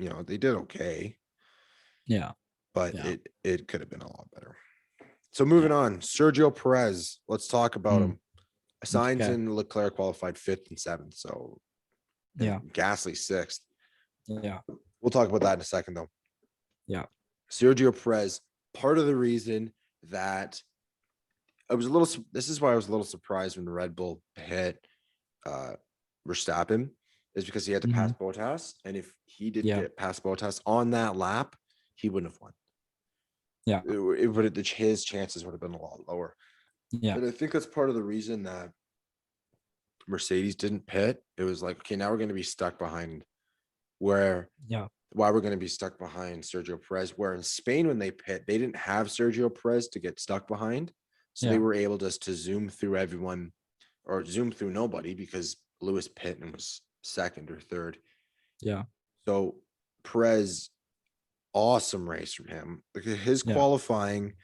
Speaker 1: they did okay,
Speaker 2: yeah,
Speaker 1: but
Speaker 2: yeah,
Speaker 1: it could have been a lot better. So moving
Speaker 2: yeah.
Speaker 1: on, Sergio Perez. Let's talk about him. Sainz
Speaker 2: Okay.
Speaker 1: and Leclerc qualified 5th and 7th. So, and
Speaker 2: Yeah,
Speaker 1: Gasly 6th.
Speaker 2: yeah,
Speaker 1: We'll talk about that in a second, though.
Speaker 2: yeah,
Speaker 1: Sergio Perez, part of the reason that this is why I was a little surprised when Red Bull hit Verstappen, is because he had to pass Bottas. And if he didn't
Speaker 2: yeah,
Speaker 1: get past Bottas on that lap, he wouldn't have won.
Speaker 2: yeah,
Speaker 1: It would have, his chances would have been a lot lower.
Speaker 2: yeah,
Speaker 1: And I think that's part of the reason that Mercedes didn't pit. It was like, okay, now we're going to be stuck behind why we're going to be stuck behind Sergio Perez. Where in Spain, when they pit, they didn't have Sergio Perez to get stuck behind. So they were able just to zoom through everyone or zoom through nobody because Lewis pit and was 2nd or 3rd.
Speaker 2: yeah,
Speaker 1: So Perez, awesome race from him. His qualifying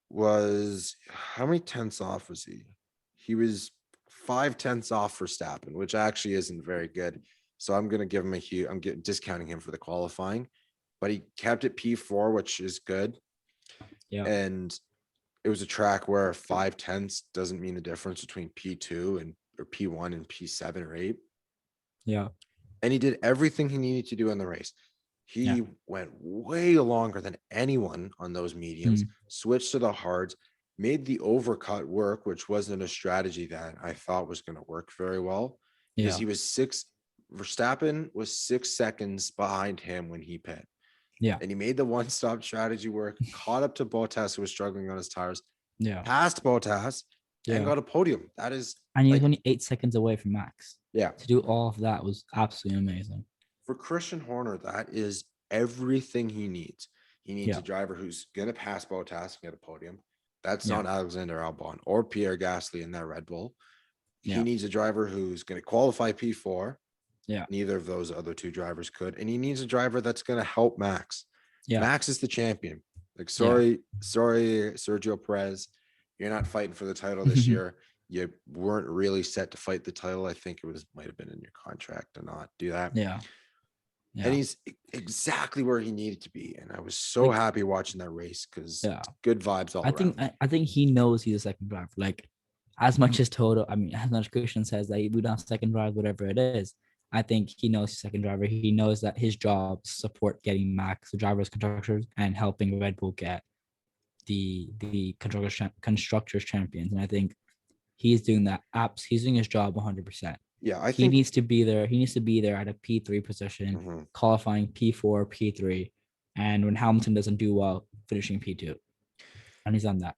Speaker 1: was, how many tenths off was he? He was 5 tenths off for Verstappen, which actually isn't very good. So I'm going to give him discounting him for the qualifying, but he kept it P4, which is good.
Speaker 2: yeah,
Speaker 1: And it was a track where 5 tenths doesn't mean the difference between P2 or P1 and P7 or 8.
Speaker 2: yeah,
Speaker 1: And he did everything he needed to do in the race. He went way longer than anyone on those mediums, switched to the hards, made the overcut work, which wasn't a strategy that I thought was going to work very well, because he was Verstappen was 6 seconds behind him when he pit.
Speaker 2: yeah,
Speaker 1: And he made the one-stop strategy work, caught up to Bottas, who was struggling on his tires,
Speaker 2: yeah,
Speaker 1: passed Bottas, and got a podium. That is,
Speaker 2: and he was only 8 seconds away from Max.
Speaker 1: yeah.
Speaker 2: To do all of that was absolutely amazing.
Speaker 1: For Christian Horner, that is everything he needs. He needs a driver who's going to pass Bottas and get a podium. That's not Alexander Albon or Pierre Gasly in that Red Bull. He needs a driver who's going to qualify P4.
Speaker 2: Yeah.
Speaker 1: Neither of those other 2 drivers could. And he needs a driver that's going to help Max.
Speaker 2: Yeah.
Speaker 1: Mimax is the champion. Like, sorry, Sergio Perez. You're not fighting for the title this year. You weren't really set to fight the title. I think it might have been in your contract to not do that.
Speaker 2: Yeah.
Speaker 1: And he's exactly where he needed to be. And I was so happy watching that race because good vibes all around.
Speaker 2: I think he knows he's a second driver. Like, as much as as much Christian says that we don't have second drive, whatever it is, I think he knows he's second driver. He knows that his job is support getting Max, the drivers, constructors, and helping Red Bull get the constructors champions. And I think he's doing that. He's doing his job 100%.
Speaker 1: Yeah, I think
Speaker 2: he needs to be there. He needs to be there at a P3 position, qualifying P4, P3, and when Hamilton doesn't do well, finishing P2. And he's done that.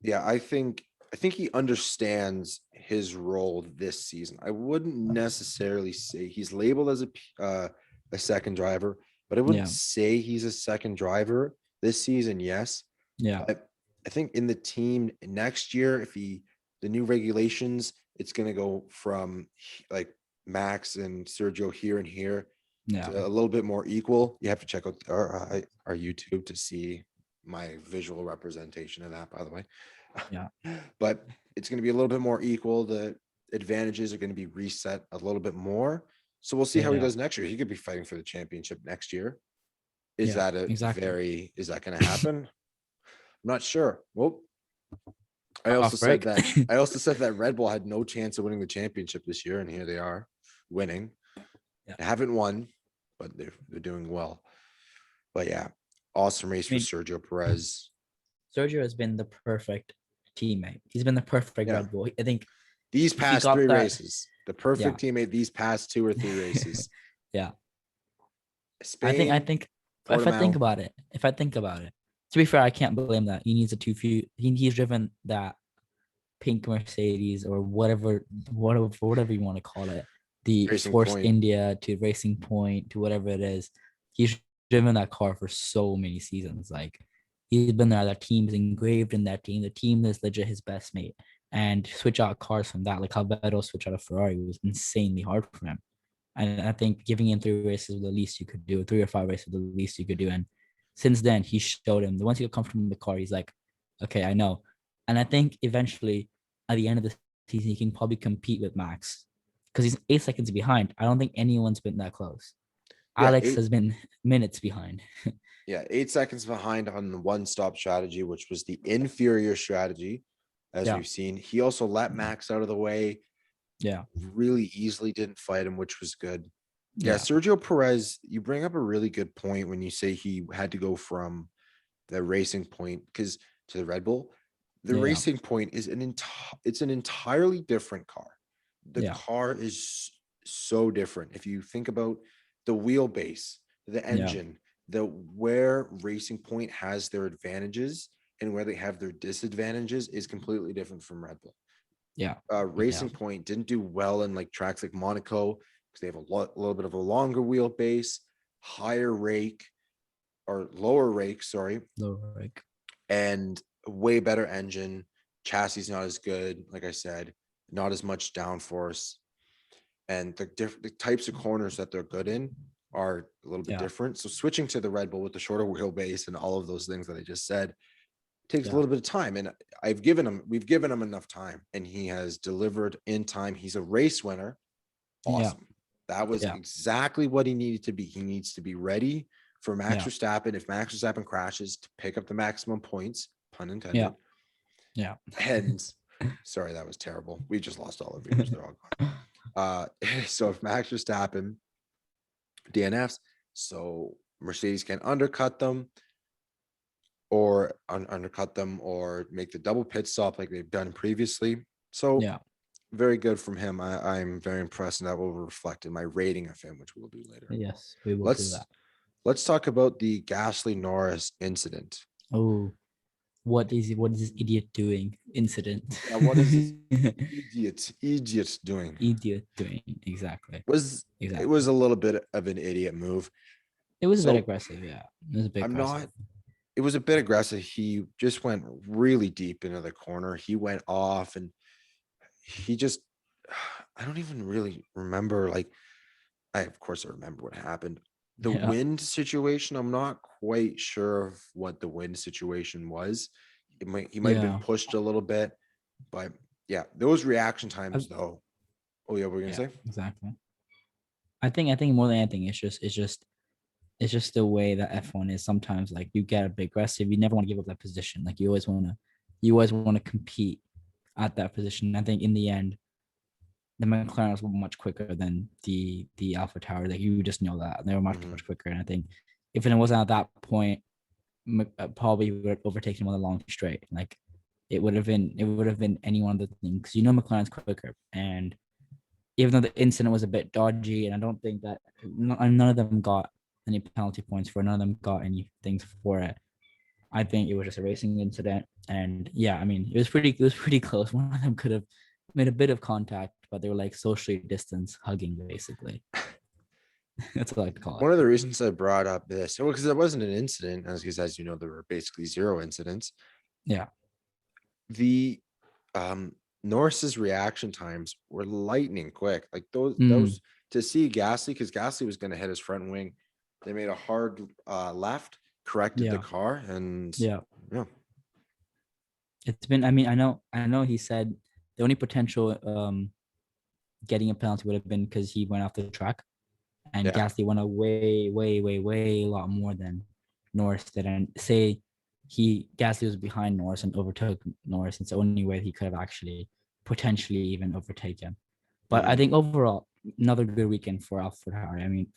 Speaker 1: Yeah, I think he understands his role this season. I wouldn't necessarily say he's labeled as a second driver, but I wouldn't say he's a second driver this season. Yes.
Speaker 2: Yeah.
Speaker 1: But I think in the team next year, if the new regulations, it's going to go from like Max and Sergio here and here to a little bit more equal. You have to check out our YouTube to see my visual representation of that, by the way.
Speaker 2: Yeah.
Speaker 1: But it's going to be a little bit more equal. The advantages are going to be reset a little bit more. So we'll see how he does next year. He could be fighting for the championship next year. Is that going to happen? I'm not sure. Well, I also said that Red Bull had no chance of winning the championship this year, and here they are winning.
Speaker 2: Yeah.
Speaker 1: They haven't won, but they're doing well. But yeah, awesome race for Sergio Perez.
Speaker 2: Sergio has been the perfect teammate. He's been the perfect Red Bull. I think
Speaker 1: these past 3 races, the perfect teammate. These past 2 or 3 races.
Speaker 2: Yeah.
Speaker 1: Spain,
Speaker 2: I think if I think about it, to be fair, I can't blame that. He needs he's driven that pink Mercedes or whatever you want to call it, the
Speaker 1: Racing
Speaker 2: Force
Speaker 1: Point.
Speaker 2: India to Racing Point to whatever it is. He's driven that car for so many seasons. Like, he's been there. That team's engraved in that team. The team is legit his best mate. and switch out cars from that. Like how Vettel switched out a Ferrari was insanely hard for him. And I think giving him 3 races was the least you could do, 3 or 5 races was the least you could do. And since then, he showed him that once he got comfortable in the car, he's like, okay, I know. And I think eventually, at the end of the season, he can probably compete with Max because he's 8 seconds behind. I don't think anyone's been that close.
Speaker 1: Yeah,
Speaker 2: Alex has been minutes behind.
Speaker 1: Yeah, 8 seconds behind on the one-stop strategy, which was the inferior strategy, as
Speaker 2: Yeah.
Speaker 1: we've seen. He also let Max out of the way
Speaker 2: Yeah.
Speaker 1: really easily, didn't fight him, which was good. Yeah,
Speaker 2: Yeah.
Speaker 1: Sergio Perez, you bring up a really good point when you say he had to go from the Racing Point because to the Red Bull. The
Speaker 2: Yeah.
Speaker 1: Racing Point is it's an entirely different car. The
Speaker 2: Yeah.
Speaker 1: car is so different. If you think about the wheelbase, the engine, the where Racing Point has their advantages and where they have their disadvantages is completely different from Red Bull.
Speaker 2: Yeah.
Speaker 1: Racing Point didn't do well in like tracks like Monaco because they have little bit of a longer wheelbase, higher rake or lower rake, sorry,
Speaker 2: Lower rake.
Speaker 1: and a way better engine. Chassis is not as good, like I said, not as much downforce, and the types of corners that they're good in are a little bit different. So switching to the Red Bull with the shorter wheelbase and all of those things that I just said takes a little bit of time. And we've given him enough time, and he has delivered in time. He's a race winner. Awesome. That was exactly what he needed to be. He needs to be ready for Max Verstappen. If Max Verstappen crashes, to pick up the maximum points, pun intended.
Speaker 2: Yeah.
Speaker 1: And sorry, that was terrible. We just lost all of viewers. They're all gone. So if Max Verstappen DNFs, so Mercedes can undercut them or make the double pit stop like they've done previously. So very good from him. I'm very impressed, and that will reflect in my rating of him, which we'll do later.
Speaker 2: Yes, we will do that.
Speaker 1: Let's talk about the Gasly Norris incident.
Speaker 2: Oh, what is this idiot doing? Incident.
Speaker 1: Yeah, what is this idiot doing?
Speaker 2: Exactly.
Speaker 1: It was a little bit of an idiot move.
Speaker 2: It was a bit aggressive, yeah. It was a bit aggressive.
Speaker 1: It was a bit aggressive. He just went really deep into the corner. He went off, and he just, I don't even really remember. Like, of course I remember what happened. The wind situation, I'm not quite sure of what the wind situation was. He might have been pushed a little bit, but yeah, those reaction times though. Oh yeah, what were you gonna say?
Speaker 2: Exactly. I think more than anything, it's just the way that F1 is. Sometimes like you get a bit aggressive. You never want to give up that position. Like you always want to compete at that position. I think in the end, the McLaren was much quicker than the AlphaTauri. Like you just know that they were much quicker. And I think if it wasn't at that point, probably would have overtaken him on the long straight. Like it would have been any one of the things. McLaren's quicker, and even though the incident was a bit dodgy, and I don't think that none of them got any penalty points for it, none of them got any things for it. I think it was just a racing incident, and it was pretty close. One of them could have made a bit of contact, but they were like socially distanced, hugging basically. That's what I like to call it.
Speaker 1: One of the reasons I brought up this, because it wasn't an incident, as you know, there were basically 0 incidents.
Speaker 2: Yeah.
Speaker 1: The Norris's reaction times were lightning quick. Like those to see Gasly, because Gasly was going to hit his front wing. They made a hard left, corrected the car, and
Speaker 2: it's been. I know. He said the only potential getting a penalty would have been because he went off the track, and Gasly went away, a lot more than Norris did. And say Gasly was behind Norris and overtook Norris, it's the only way he could have actually potentially even overtaken. But I think overall, another good weekend for AlphaTauri.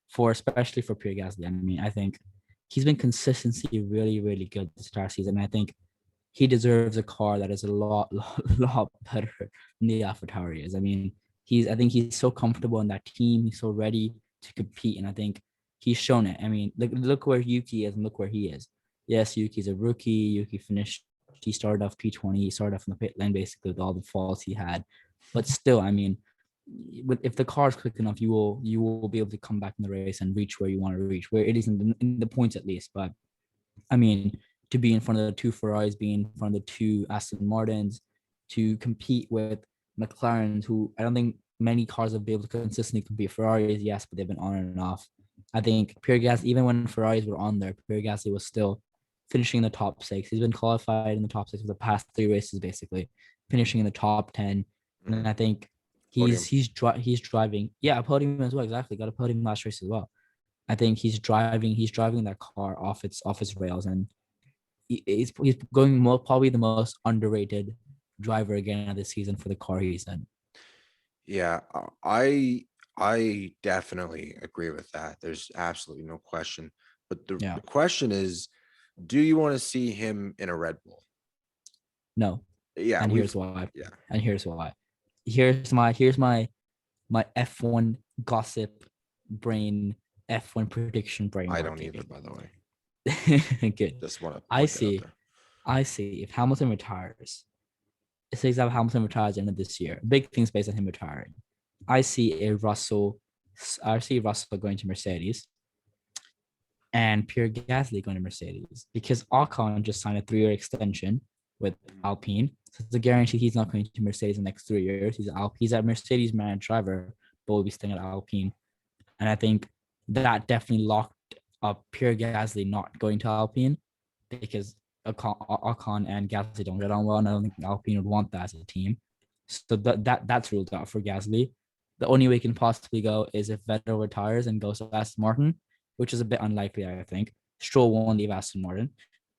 Speaker 2: For especially for Pierre Gasly. I think he's been consistently really, really good this entire season. I think he deserves a car that is a lot better than the AlphaTauri is. I think he's so comfortable in that team. He's so ready to compete, and I think he's shown it. Look where Yuki is and look where he is. Yes, Yuki's a rookie. Yuki he started off P20. He started off in the pit lane basically with all the faults he had, but still, if the car is quick enough, you will be able to come back in the race and reach where you want to reach, where it is in the points at least. But to be in front of the 2 Ferraris, be in front of the 2 Aston Martins, to compete with McLaren, who I don't think many cars will be able to consistently compete. Ferraris, yes, but they've been on and off. I think Pierre Gasly, even when Ferraris were on there, Pierre Gasly was still finishing in the top six. He's been qualified in the top six for the past three races, basically, finishing in the top 10. And I think
Speaker 1: Podium.
Speaker 2: he's driving. Yeah, a podium as well. Exactly. Got a podium last race as well. I think he's driving that car off its rails, and he's going probably the most underrated driver again this season for the car he's in.
Speaker 1: Yeah, I definitely agree with that. There's absolutely no question. But the question is, do you want to see him in a Red Bull?
Speaker 2: No.
Speaker 1: Yeah,
Speaker 2: and here's why.
Speaker 1: Yeah.
Speaker 2: And here's why. Here's my F1 gossip brain, F1 prediction brain.
Speaker 1: I don't either, by the way.
Speaker 2: Good.
Speaker 1: Just want to
Speaker 2: I see if Hamilton retires. It's example Hamilton retires at the end of this year. Big things based on him retiring. I see Russell going to Mercedes and Pierre Gasly going to Mercedes because Ocon just signed a 3-year extension with Alpine. So it's a guarantee he's not going to Mercedes in the next 3 years. He's a Mercedes managed driver, but will be staying at Alpine. And I think that definitely locked up Pierre Gasly not going to Alpine because Ocon and Gasly don't get on well, and I don't think Alpine would want that as a team. So that's ruled out for Gasly. The only way he can possibly go is if Vettel retires and goes to Aston Martin, which is a bit unlikely, I think. Stroll won't leave Aston Martin.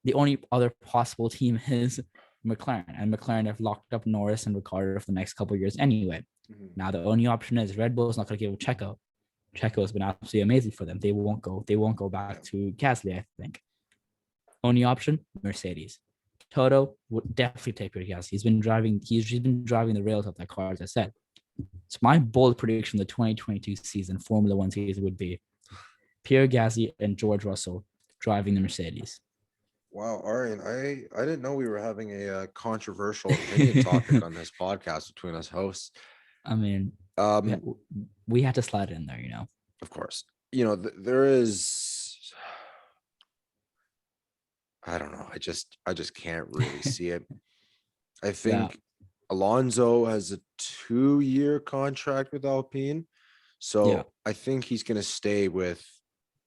Speaker 2: The only other possible team is McLaren, and McLaren have locked up Norris and Ricciardo for the next couple of years anyway. Now the only option is Red Bull is not going to give Checo. Checo has been absolutely amazing for them. They won't go back to Gasly, I think. Only option, Mercedes. Toto would definitely take Pierre Gasly. He's been driving the rails of that car, as I said. So my bold prediction the 2022 season, Formula One season, would be Pierre Gasly and George Russell driving the Mercedes.
Speaker 1: Wow, Aryan, I didn't know we were having a controversial opinion topic on this podcast between us hosts.
Speaker 2: I mean, we had to slide in there,
Speaker 1: Of course. There is, I don't know. I just can't really see it. I think Alonso has a 2-year contract with Alpine. So I think he's going to stay with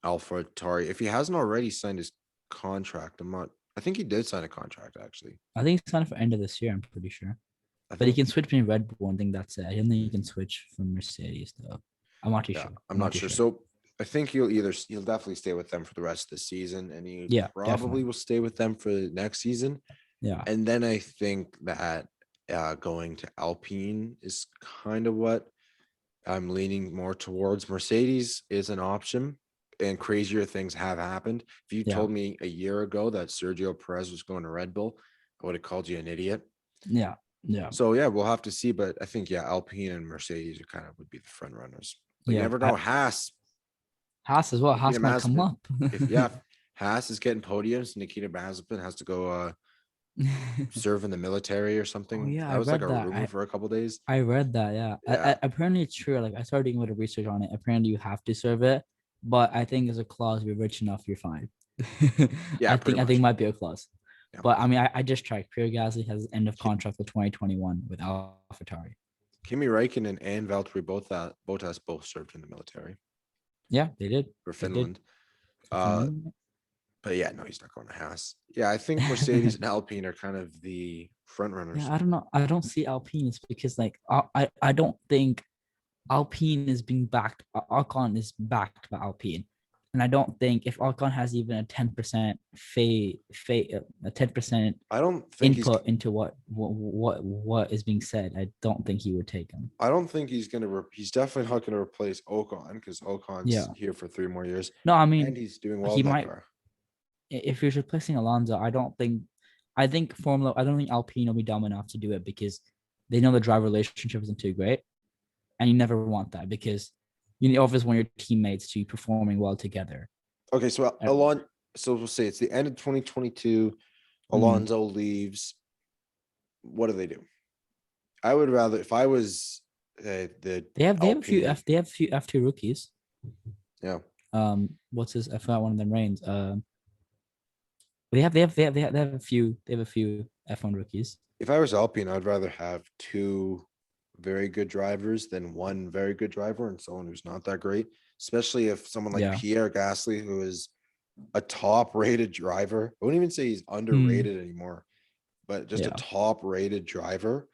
Speaker 1: AlphaTauri. If he hasn't already signed his contract, I think he did sign a contract, actually.
Speaker 2: I think he signed for end of this year, I'm pretty sure. But he can switch between Red Bull, and I think that's it. I don't think he can switch from Mercedes, though. I'm not too sure.
Speaker 1: I'm not sure. So I think he'll definitely stay with them for the rest of the season, and he probably will stay with them for the next season.
Speaker 2: Yeah.
Speaker 1: And then I think that going to Alpine is kind of what I'm leaning more towards. Mercedes is an option, and crazier things have happened. If you told me a year ago that Sergio Perez was going to Red Bull, I would have called you an idiot.
Speaker 2: Yeah. Yeah.
Speaker 1: So we'll have to see. But I think Alpine and Mercedes would be the front runners. But you never know. Haas as well.
Speaker 2: Haas might come up.
Speaker 1: If Haas is getting podiums, Nikita Mazepin has to go serve in the military or something.
Speaker 2: Oh, yeah,
Speaker 1: that was like a rumor for a couple of days.
Speaker 2: I read that. Yeah. Apparently it's true. Like I started doing a bit of research on it. Apparently you have to serve it, but I think as a clause, if you're rich enough, you're fine. I think it might be a clause. Yeah. But I mean, I just checked. Pierre Gasly has end of contract for 2021 with AlphaTauri.
Speaker 1: Kimi Räikkönen and Valtteri Bottas both served in the military.
Speaker 2: Yeah, they did.
Speaker 1: For Finland. But no, he's not going to Haas. Yeah, I think Mercedes and Alpine are kind of the front runners.
Speaker 2: Yeah, I don't know. I don't see Alpine is because I don't think Alpine is being backed. Ocon is backed by Alpine. And I don't think if Ocon has even a 10% a 10%
Speaker 1: I don't think
Speaker 2: input into what is being said, I don't think he would take him.
Speaker 1: I don't think he's definitely not gonna replace Ocon because Ocon's here for 3 more years.
Speaker 2: No, I mean,
Speaker 1: and he's doing well. He might. Car.
Speaker 2: If he's replacing Alonso, I don't think Alpine will be dumb enough to do it because they know the driver relationship isn't too great, and you never want that because you always want your teammates to be performing well together.
Speaker 1: Okay, so so we'll say it's the end of 2022. Alonso leaves. What do? I would rather, if I was they have a few
Speaker 2: F2 rookies.
Speaker 1: Yeah.
Speaker 2: What's his? I forgot one of them names. They have a few F1 rookies.
Speaker 1: If I was Alpine, I'd rather have two very good drivers than one very good driver and someone who's not that great, especially if someone like
Speaker 2: Yeah.
Speaker 1: Pierre Gasly, who is a top rated driver, I wouldn't even say he's
Speaker 2: Mm,
Speaker 1: underrated anymore, but just a
Speaker 2: yeah.
Speaker 1: top rated driver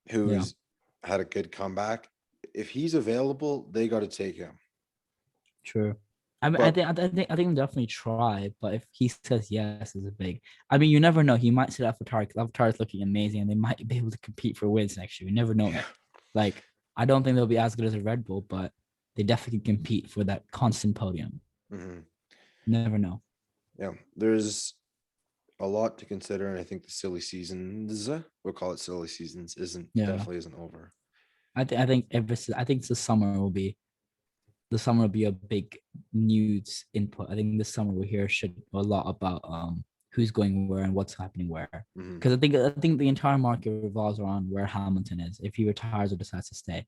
Speaker 2: Yeah.
Speaker 1: who's had a good comeback. If he's available, they got to take him.
Speaker 2: True. I mean,
Speaker 1: But
Speaker 2: I think he'll definitely try. But if he says yes, is a big. I mean, you never know. He might sit out for Tarek. Avatar is looking amazing, and they might be able to compete for wins next year. You never know.
Speaker 1: yeah,
Speaker 2: Like, I don't think they'll be as good as a Red Bull, but they definitely can compete for that constant podium.
Speaker 1: mhm.
Speaker 2: Never know.
Speaker 1: Yeah, there's a lot to consider, and I think the silly seasons, we'll call it silly seasons, isn't
Speaker 2: Yeah.
Speaker 1: definitely isn't over.
Speaker 2: I think the summer will be a big news input. I think this summer we hear shit a lot about who's going where and what's happening where.
Speaker 1: Mhm.
Speaker 2: Because I think the entire market revolves around where Hamilton is if he retires or decides to stay,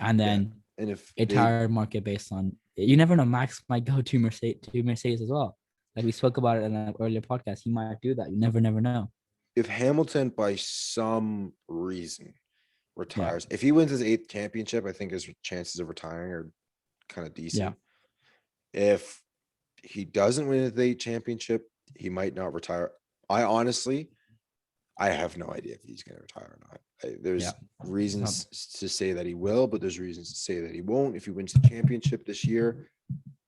Speaker 2: and
Speaker 1: Yeah,
Speaker 2: then
Speaker 1: and if they
Speaker 2: entire market based on you never know. Max might go to Mercedes as well. Like we spoke about it in an earlier podcast, he might do that. You never know.
Speaker 1: if Hamilton by some reason
Speaker 2: Yeah,
Speaker 1: retires, if he wins his eighth championship, I think his chances of retiring are kind of
Speaker 2: yeah,
Speaker 1: decent. If he doesn't win his eighth championship, he might not retire. I honestly, I have no idea if he's going to retire or not.
Speaker 2: yeah.
Speaker 1: There's
Speaker 2: So,
Speaker 1: reasons to say that he will, but there's reasons to say that he won't. If he wins the championship this year,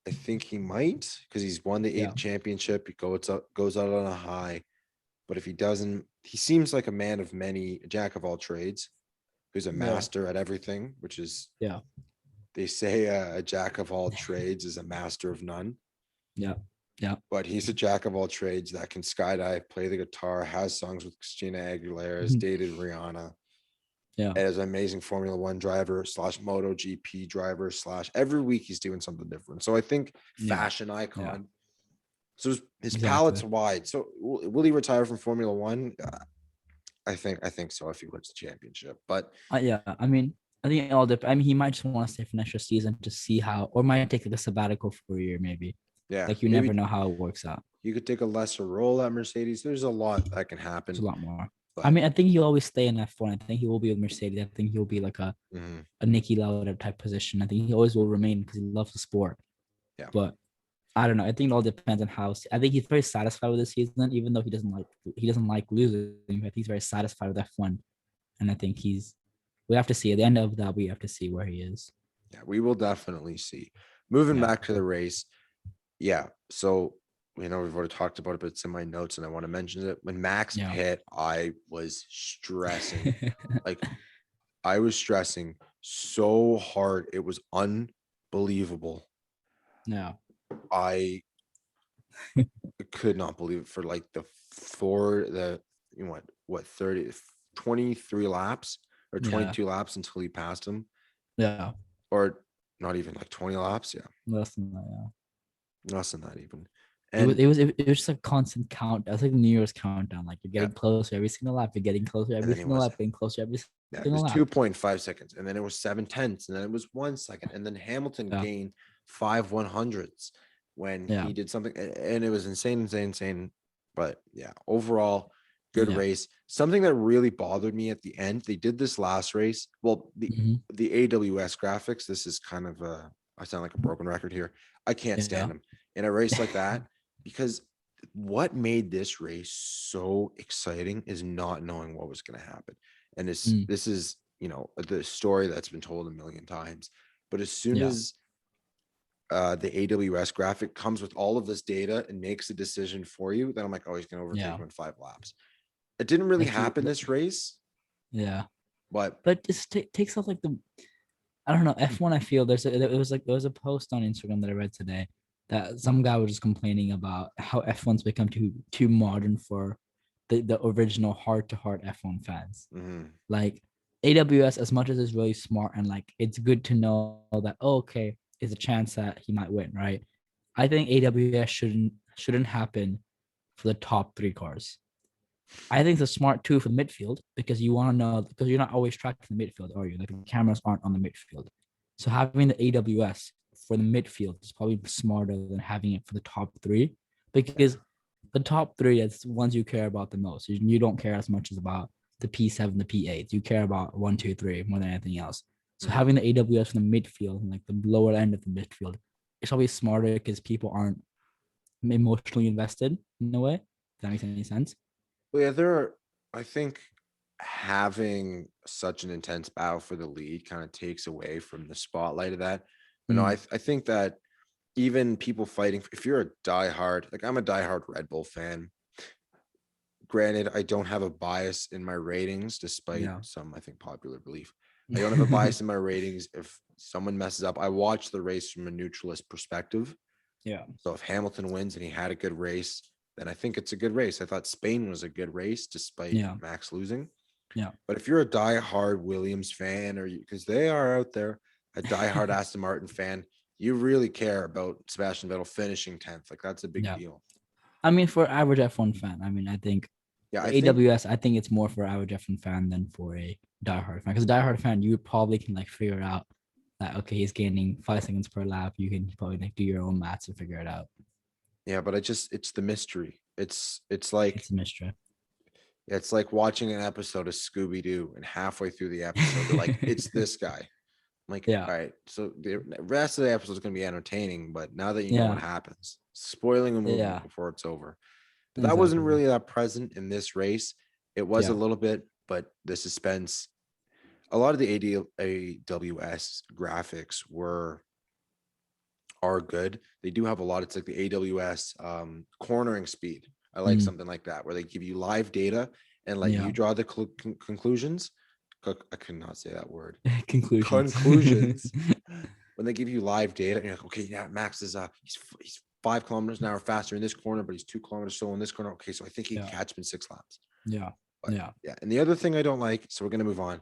Speaker 1: I think he might because he's won the
Speaker 2: yeah,
Speaker 1: eighth championship. He goes out on a high. But if he doesn't, he seems like a man of many, a jack of all trades, who's a
Speaker 2: yeah,
Speaker 1: master at everything, which is,
Speaker 2: yeah,
Speaker 1: they say a jack of all trades is a master of none.
Speaker 2: yeah, yeah.
Speaker 1: But he's a jack of all trades that can skydive, play the guitar, has songs with Christina Aguilera, has dated Rihanna,
Speaker 2: Yeah,
Speaker 1: as an amazing Formula One driver slash Moto GP driver slash every week he's doing something different. So I think
Speaker 2: yeah,
Speaker 1: fashion
Speaker 2: yeah.
Speaker 1: icon. So his
Speaker 2: Exactly.
Speaker 1: palette's wide. So will he retire from Formula One? I think so if he wins the championship. But
Speaker 2: Yeah, I mean, I think it all depends. I mean, he might just want to stay for an extra season to see how, or might take like a sabbatical for a year, maybe.
Speaker 1: yeah,
Speaker 2: Like you never
Speaker 1: maybe
Speaker 2: know how it works out.
Speaker 1: you could take a lesser role at Mercedes. There's a lot that can
Speaker 2: It's a
Speaker 1: happen.
Speaker 2: lot more. I
Speaker 1: But
Speaker 2: mean, I think he'll always stay in F1. I think he will be with Mercedes. I think he'll be like
Speaker 1: mhm,
Speaker 2: a Nicky Lauda type position. I think he always will remain because he loves the sport.
Speaker 1: yeah,
Speaker 2: But I don't know. I think it all depends on how. I think he's very satisfied with the season, even though he doesn't like losing. But I think he's very satisfied with F1, and I think he's. We have to see at the end of that. We have to see where he is.
Speaker 1: yeah, we will definitely see. Moving
Speaker 2: Yeah.
Speaker 1: back to the race, yeah. So we've already talked about it, but it's in my notes, and I want to mention it. When Max
Speaker 2: Yeah.
Speaker 1: hit, I was stressing. Like I was stressing so hard. It was unbelievable.
Speaker 2: yeah.
Speaker 1: I could not believe it for like the what 30 23 laps or
Speaker 2: Yeah.
Speaker 1: 22 laps until he passed him,
Speaker 2: Yeah.
Speaker 1: or not even like 20 laps. Yeah,
Speaker 2: Less than that, yeah.
Speaker 1: less than that even.
Speaker 2: It was
Speaker 1: And
Speaker 2: it was it was just a constant count. That's like New Year's countdown. Like you're
Speaker 1: yeah,
Speaker 2: getting closer every single lap. You're getting closer
Speaker 1: and
Speaker 2: every
Speaker 1: then he
Speaker 2: single lap.
Speaker 1: wasn't.
Speaker 2: Getting closer every
Speaker 1: Yeah, it
Speaker 2: single
Speaker 1: was
Speaker 2: lap.
Speaker 1: 2.5 seconds, and then it was 7/10, and then it was 1 second, and then Hamilton
Speaker 2: Yeah.
Speaker 1: gained 5/100ths when
Speaker 2: Yeah.
Speaker 1: he did something, and it was insane. But yeah, overall, good
Speaker 2: Yeah.
Speaker 1: race. Something that really bothered me at the end, they did this last race. Well,
Speaker 2: Hmm.
Speaker 1: the AWS graphics. This is kind of I sound like a broken record here. I can't
Speaker 2: Yeah.
Speaker 1: stand them in a race like that because what made this race so exciting is not knowing what was going to happen. And
Speaker 2: Mm.
Speaker 1: this is, the story that's been told a million times. But as soon
Speaker 2: Yeah.
Speaker 1: as the AWS graphic comes with all of this data and makes a decision for you, then I'm like, oh, he's going to overtake
Speaker 2: Yeah.
Speaker 1: him in 5 laps. It didn't really
Speaker 2: Like you.
Speaker 1: happen this race,
Speaker 2: Yeah.
Speaker 1: but
Speaker 2: But just takes off like the. I don't know. F1. I feel there was a post on Instagram that I read today that some guy was just complaining about how F1's become too modern for the original heart to heart F1 fans.
Speaker 1: mhm,
Speaker 2: Like AWS, as much as it's really smart and like it's good to know that okay, there's a chance that he might win, right? I think AWS shouldn't happen for the top three cars. I think it's a smart tool for the midfield because you want to know because you're not always tracking the midfield, are you? Like the cameras aren't on the midfield. So having the AWS for the midfield is probably smarter than having it for the top three because the top three is the ones you care about the most. You don't care as much as about the P7, the P8. You care about 1, 2, 3 more than anything else. So
Speaker 1: Mhm.
Speaker 2: having the AWS from the midfield and like the lower end of the midfield, it's always smarter because people aren't emotionally invested in a way. If that makes any sense.
Speaker 1: Well, yeah, I think having such an intense battle for the lead kind of takes away from the spotlight of that. But no,
Speaker 2: Mm,
Speaker 1: I think that even people fighting, if you're a diehard, like I'm a diehard Red Bull fan. Granted, I don't have a bias in my ratings, despite
Speaker 2: yeah.
Speaker 1: some, I think, popular belief. I don't have a bias in my ratings. If someone messes up, I watch the race from a neutralist perspective.
Speaker 2: Yeah.
Speaker 1: So if Hamilton wins and he had a good race, then I think it's a good race. I thought Spain was a good race despite
Speaker 2: Yeah.
Speaker 1: Max losing.
Speaker 2: Yeah.
Speaker 1: But if you're a diehard Williams fan, or because they are out there, a diehard Aston Martin fan, you really care about Sebastian Vettel finishing 10th. Like that's a big
Speaker 2: Yeah.
Speaker 1: deal.
Speaker 2: I mean, for average F1 fan, I mean, I think
Speaker 1: Yeah,
Speaker 2: the
Speaker 1: I think
Speaker 2: AWS, I think it's more for average F1 fan than for a diehard fan. Because a diehard fan, you probably can like figure out that okay, he's gaining 5 seconds per lap. You can probably like do your own maths and figure it out.
Speaker 1: yeah, but it's the mystery. It's like
Speaker 2: It's a mystery.
Speaker 1: it's like watching an episode of Scooby Doo, and halfway through the episode, they're like, "It's this guy." I'm like,
Speaker 2: Yeah.
Speaker 1: all right, so the rest of the episode is going to be entertaining, but now that you know what
Speaker 2: Yeah.
Speaker 1: happens, spoiling a movie
Speaker 2: Yeah.
Speaker 1: before it's over. But that wasn't
Speaker 2: Exactly.
Speaker 1: really that present in this race. It was a
Speaker 2: Yeah.
Speaker 1: little bit, but the suspense, a lot of the AWS graphics are good. They do have a lot. It's like the AWS cornering speed. I like
Speaker 2: Mm,
Speaker 1: something like that where they give you live data and let
Speaker 2: yeah.
Speaker 1: you draw the conclusions. I could not say that word.
Speaker 2: Conclusions.
Speaker 1: Conclusions. When they give you live data, and you're like, okay, yeah, Max is he's 5 kilometers an hour faster in this corner, but he's 2 kilometers slow in this corner. Okay, so I think he can
Speaker 2: Yeah.
Speaker 1: catch him in 6 laps.
Speaker 2: Yeah.
Speaker 1: But
Speaker 2: Yeah.
Speaker 1: yeah, and the other thing I don't like, so we're gonna move on.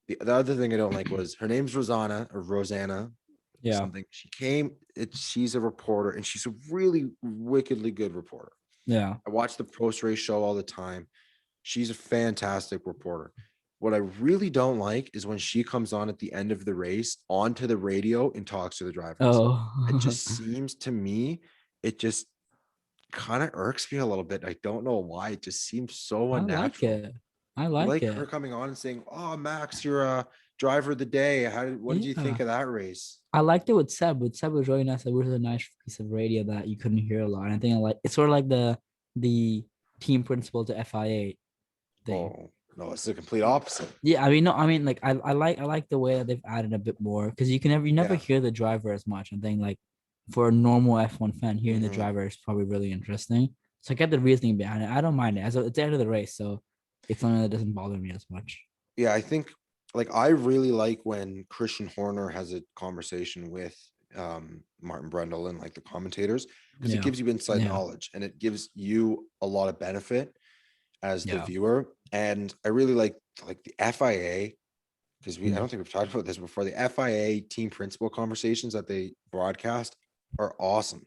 Speaker 1: The other thing I don't like was her name's Rosanna
Speaker 2: Yeah.
Speaker 1: something. She's a reporter, and she's a really wickedly good reporter.
Speaker 2: Yeah.
Speaker 1: I watch the post race show all the time. She's a fantastic reporter. What I really don't like is when she comes on at the end of the race onto the radio and talks to the drivers. It
Speaker 2: Oh.
Speaker 1: just seems to me, it just kind of irks me a little bit. I don't know why. It just seems so
Speaker 2: I like
Speaker 1: unnatural.
Speaker 2: it. I
Speaker 1: You
Speaker 2: like
Speaker 1: like her
Speaker 2: it.
Speaker 1: coming on and saying, "Oh, Max, you're a driver of the day. What did you think
Speaker 2: Yeah.
Speaker 1: of that race?"
Speaker 2: I liked it with Seb. With Seb, it was really nice. It was a nice piece of radio that you couldn't hear a lot. And I think I like it's sort of like the team principal to FIA thing.
Speaker 1: Oh, no, it's the complete opposite.
Speaker 2: Yeah, I mean, no, I mean, like I like the way that they've added a bit more because you never
Speaker 1: Yeah.
Speaker 2: hear the driver as much. I think like for a normal F1 fan, hearing the
Speaker 1: Mhm.
Speaker 2: driver is probably really interesting. So I get the reasoning behind it. I don't mind it. It's the end of the race, so it's something that doesn't bother me as much.
Speaker 1: Yeah, I think like I really like when Christian Horner has a conversation with Martin Brundle and like the commentators, because it
Speaker 2: Yeah,
Speaker 1: gives you inside
Speaker 2: yeah,
Speaker 1: knowledge and it gives you a lot of benefit as the
Speaker 2: yeah,
Speaker 1: viewer. And I really like the FIA, because I
Speaker 2: mm,
Speaker 1: don't think we've talked about this before. The FIA team principal conversations that they broadcast are awesome.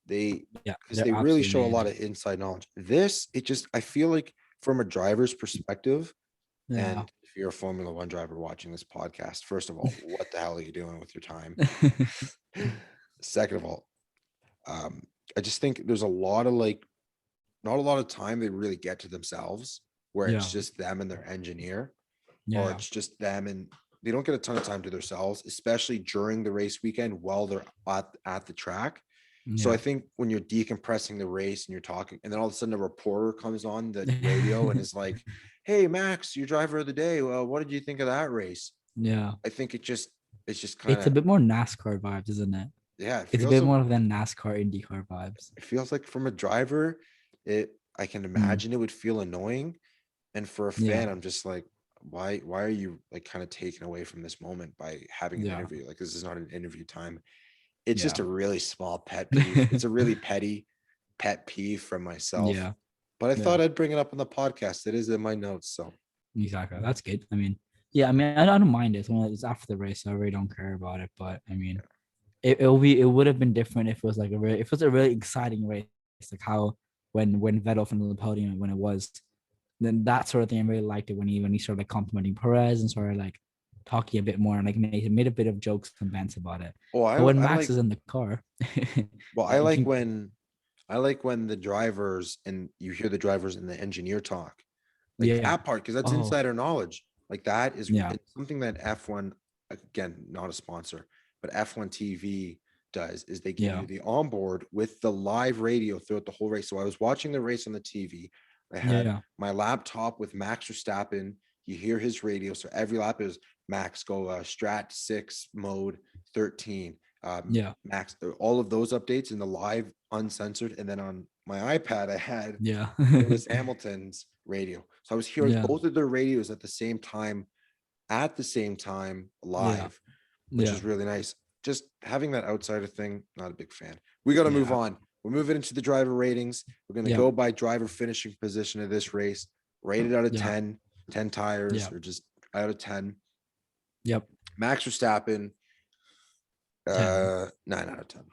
Speaker 1: They
Speaker 2: yeah.
Speaker 1: Because
Speaker 2: They're
Speaker 1: they really
Speaker 2: absolutely
Speaker 1: show a lot
Speaker 2: amazing.
Speaker 1: of inside knowledge. I feel like from a driver's perspective,
Speaker 2: Yeah.
Speaker 1: and if you're a Formula One driver watching this podcast, first of all, what the hell are you doing with your time? Second of all, um, I just think there's a lot of like, not a lot of time they really get to themselves, where it's
Speaker 2: Yeah,
Speaker 1: just them and their engineer, or
Speaker 2: yeah,
Speaker 1: it's just them and they don't get a ton of time to themselves, especially during the race weekend while they're at the track. So I
Speaker 2: yeah.
Speaker 1: think when you're decompressing the race and you're talking, and then all of a sudden a reporter comes on the radio and is like, "Hey, Max, your driver of the day. Well, what did you think of that race?"
Speaker 2: Yeah.
Speaker 1: I think it's just kind
Speaker 2: It's a
Speaker 1: of,
Speaker 2: bit more NASCAR vibes, isn't it?
Speaker 1: yeah.
Speaker 2: It's a bit more than NASCAR IndyCar vibes.
Speaker 1: It feels like from a driver, I can
Speaker 2: Mm,
Speaker 1: imagine it would feel annoying, and for a
Speaker 2: yeah,
Speaker 1: fan, I'm just like, why are you like kind of taken away from this moment by having an
Speaker 2: yeah,
Speaker 1: interview? Like this is not an interview time. It's just
Speaker 2: yeah,
Speaker 1: a really small pet peeve. It's a really petty pet peeve from myself.
Speaker 2: yeah,
Speaker 1: But I
Speaker 2: yeah.
Speaker 1: thought I'd bring it up on the podcast. It is in my notes. So
Speaker 2: Exactly. That's good. I mean, yeah. I mean, I don't mind it. When it's after the race, so I really don't care about it. But I mean, it would have been different if it was like if it was a really exciting race, like how when Vettel from the podium when it was, then that sort of thing I really liked it when he started like complimenting Perez and sort of like talking a bit more and like made a bit of jokes and bants about it.
Speaker 1: oh
Speaker 2: But when
Speaker 1: I
Speaker 2: Max
Speaker 1: like
Speaker 2: is in the car,
Speaker 1: well,
Speaker 2: you can
Speaker 1: I like when the drivers and you hear the drivers and the engineer talk. Like
Speaker 2: Yeah.
Speaker 1: that part, because that's
Speaker 2: Oh,
Speaker 1: insider knowledge. Like that is
Speaker 2: yeah.
Speaker 1: it's something that F1, again, not a sponsor, but F1 TV does is they give
Speaker 2: Yeah.
Speaker 1: you the onboard with the live radio throughout the whole race. So I was watching the race on the TV. I had
Speaker 2: Yeah.
Speaker 1: my laptop with Max Verstappen. You hear his radio. So every lap is Max go strat 6 mode 13.
Speaker 2: Yeah.
Speaker 1: Max, all of those updates in the live uncensored. And then on my iPad, I had
Speaker 2: Yeah.
Speaker 1: Lewis Hamilton's radio. So I was hearing
Speaker 2: Yeah.
Speaker 1: both of their radios at the same time
Speaker 2: Yeah.
Speaker 1: live, which
Speaker 2: Yeah.
Speaker 1: is really nice. Just having that outsider thing, not a big fan. We got to move
Speaker 2: Yeah.
Speaker 1: on. We're moving into the driver ratings. We're going to
Speaker 2: Yeah.
Speaker 1: go by driver finishing position of this race, rated out of
Speaker 2: Yeah.
Speaker 1: 10 tires,
Speaker 2: Yeah.
Speaker 1: or just out of 10.
Speaker 2: Yep.
Speaker 1: Max Verstappen,
Speaker 2: 10.
Speaker 1: 9 out of 10.